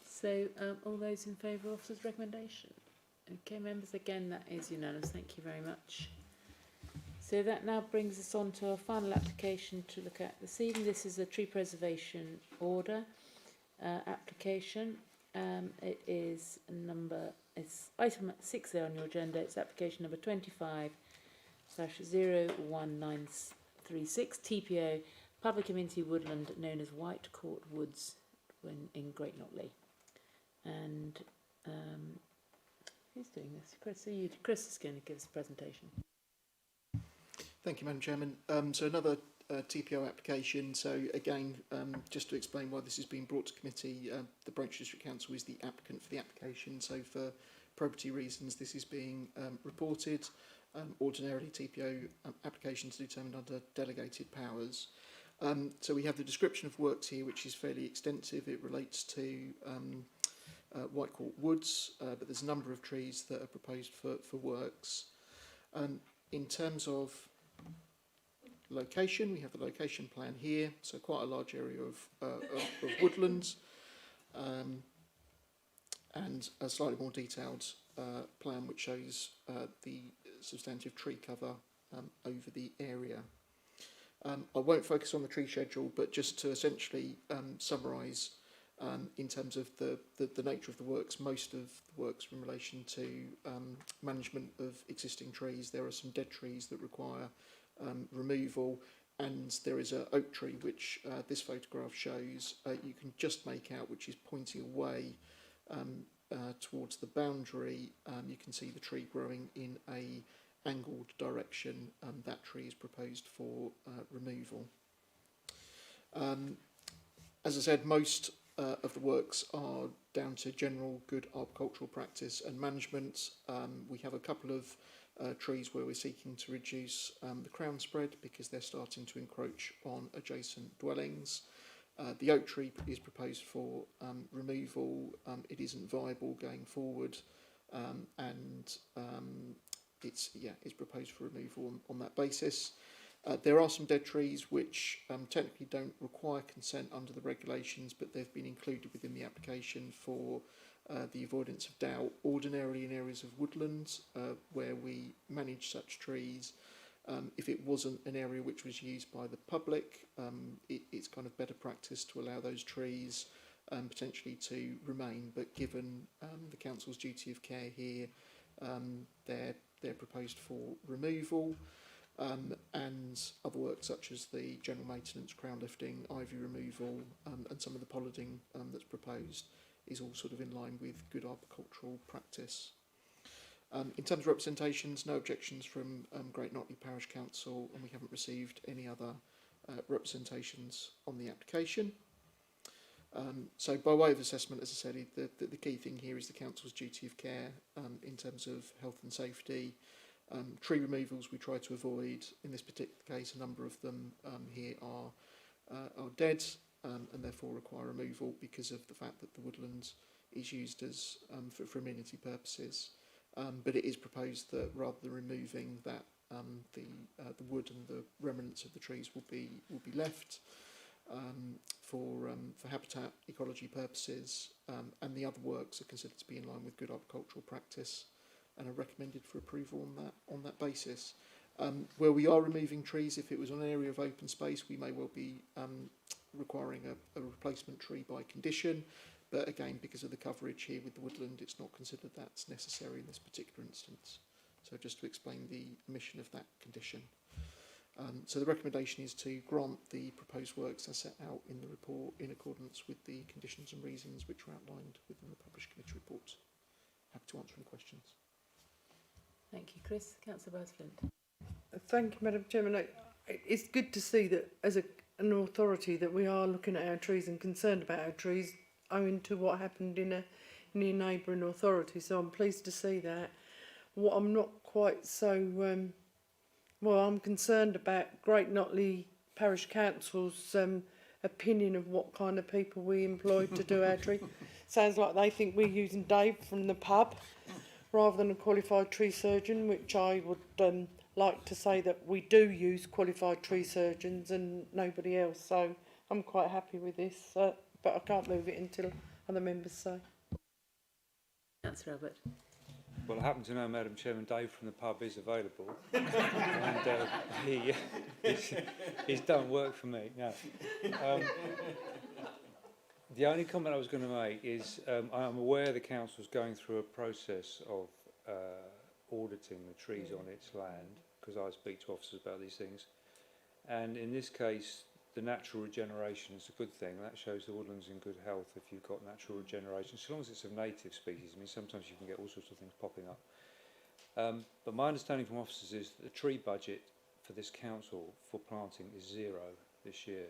Speaker 1: So all those in favour of officer's recommendation? Okay. Okay, members, again, that is unanimous. Thank you very much. So that now brings us on to our final application to look at this evening. This is a tree preservation order application. It is it's item 6 on your agenda. It's application number 25/01936 TPO Public Amenity Woodland known as White Court Woods in Great Notley. And who's doing this? Chris, Chris is going to give us a presentation.
Speaker 8: Thank you, Madam Chairman. So another TPO application. So again, just to explain why this is being brought to committee, the Braintree District Council is the applicant for the application. So for probity reasons, this is being reported. Ordinarily, TPO applications are determined under delegated powers. So we have the description of works here, which is fairly extensive. It relates to White Court Woods, but there's a number of trees that are proposed for works. In terms of location, we have the location plan here, so quite a large area of woodlands, and a slightly more detailed plan which shows the substantive tree cover over the area. I won't focus on the tree schedule, but just to essentially summarise in terms of the nature of the works, most of the works in relation to management of existing trees. There are some dead trees that require removal, and there is an oak tree which this photograph shows. You can just make out, which is pointing away towards the boundary. You can see the tree growing in a angled direction. That tree is proposed for removal. As I said, most of the works are down to general good arboricultural practice and management. We have a couple of trees where we're seeking to reduce the crown spread because they're starting to encroach on adjacent dwellings. The oak tree is proposed for removal. It isn't viable going forward, and it's proposed for removal on that basis. There are some dead trees which technically don't require consent under the regulations, but they've been included within the application for the avoidance of doubt. Ordinarily in areas of woodlands where we manage such trees, if it wasn't an area which was used by the public, it's kind of better practice to allow those trees potentially to remain. But given the council's duty of care here, they're proposed for removal. And other work such as the general maintenance, crown lifting, ivy removal, and some of the pollarding that's proposed is all sort of in line with good arboricultural practice. In terms of representations, no objections from Great Notley Parish Council, and we haven't received any other representations on the application. So by way of assessment, as I said, the key thing here is the council's duty of care in terms of health and safety. Tree removals we try to avoid. In this particular case, a number of them here are dead and therefore require removal because of the fact that the woodland is used as for amenity purposes. But it is proposed that rather than removing that, the wood and the remnants of the trees will be left for habitat ecology purposes, and the other works are considered to be in line with good arboricultural practice and are recommended for approval on that basis. Where we are removing trees, if it was an area of open space, we may well be requiring a replacement tree by condition, but again, because of the coverage here with the woodland, it's not considered that's necessary in this particular instance. So just to explain the omission of that condition. So the recommendation is to grant the proposed works as set out in the report in accordance with the conditions and reasons which are outlined within the published committee report. Happy to answer any questions.
Speaker 1: Thank you, Chris. Councillor Bowes-Flint.
Speaker 7: Thank you, Madam Chairman. It's good to see that as an authority that we are looking at our trees and concerned about our trees owing to what happened in a near neighbouring authority. So I'm pleased to see that. What I'm not quite so, I'm concerned about Great Notley Parish Council's opinion of what kind of people we employ to do our tree. Sounds like they think we're using Dave from the pub rather than a qualified tree surgeon, which I would like to say that we do use qualified tree surgeons and nobody else. So I'm quite happy with this, but I can't move it until other members say.
Speaker 1: Councillor Albert.
Speaker 3: Well, I happen to know, Madam Chairman, Dave from the pub is available, and he's done work for me. No. The only comment I was going to make is I am aware the council's going through a process of auditing the trees on its land, because I speak to officers about these things, and in this case, the natural regeneration is a good thing. That shows the woodland's in good health if you've got natural regeneration, so long as it's of native species. I mean, sometimes you can get all sorts of things popping up. But my understanding from officers is that the tree budget for this council for planting is 0 this year.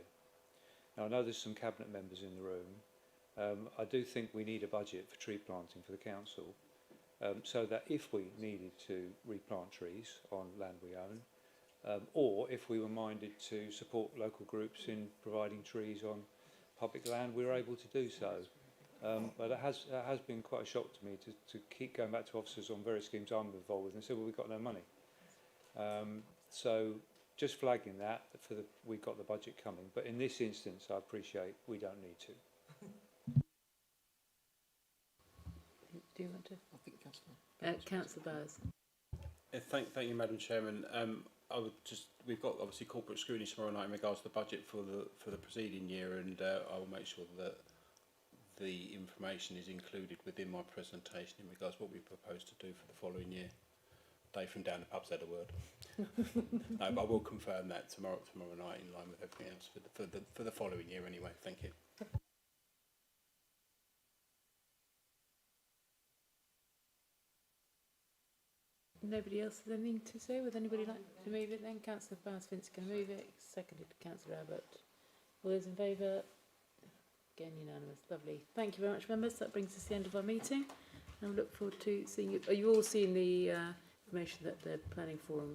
Speaker 3: Now, I know there's some cabinet members in the room. I do think we need a budget for tree planting for the council, so that if we needed to replant trees on land we own, or if we were minded to support local groups in providing trees on public land, we were able to do so. But it has been quite a shock to me to keep going back to officers on various schemes I'm involved with and say, well, we've got no money. So just flagging that we've got the budget coming. But in this instance, I appreciate we don't need to.
Speaker 1: Do you want to?
Speaker 8: I think Councillor.
Speaker 1: Councillor Bowers.
Speaker 2: Thank you, Madam Chairman. We've got obviously corporate scrutiny tomorrow night in regards to the budget for the preceding year, and I will make sure that the information is included within my presentation in regards to what we propose to do for the following year. Dave from down the pub said a word. But I will confirm that tomorrow night in line with everything else for the following year anyway. Thank you.
Speaker 1: Nobody else has anything to say? Would anybody like to move it then? Councillor Bowers-Vince can move it. Seconded Councillor Abbott. All those in favour? Again, unanimous. Lovely. Thank you very much, members. That brings us to the end of our meeting. And we look forward to seeing you. Are you all seeing the information that the planning forum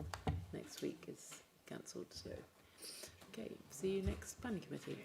Speaker 1: next week is cancelled? So, okay. See you next planning committee.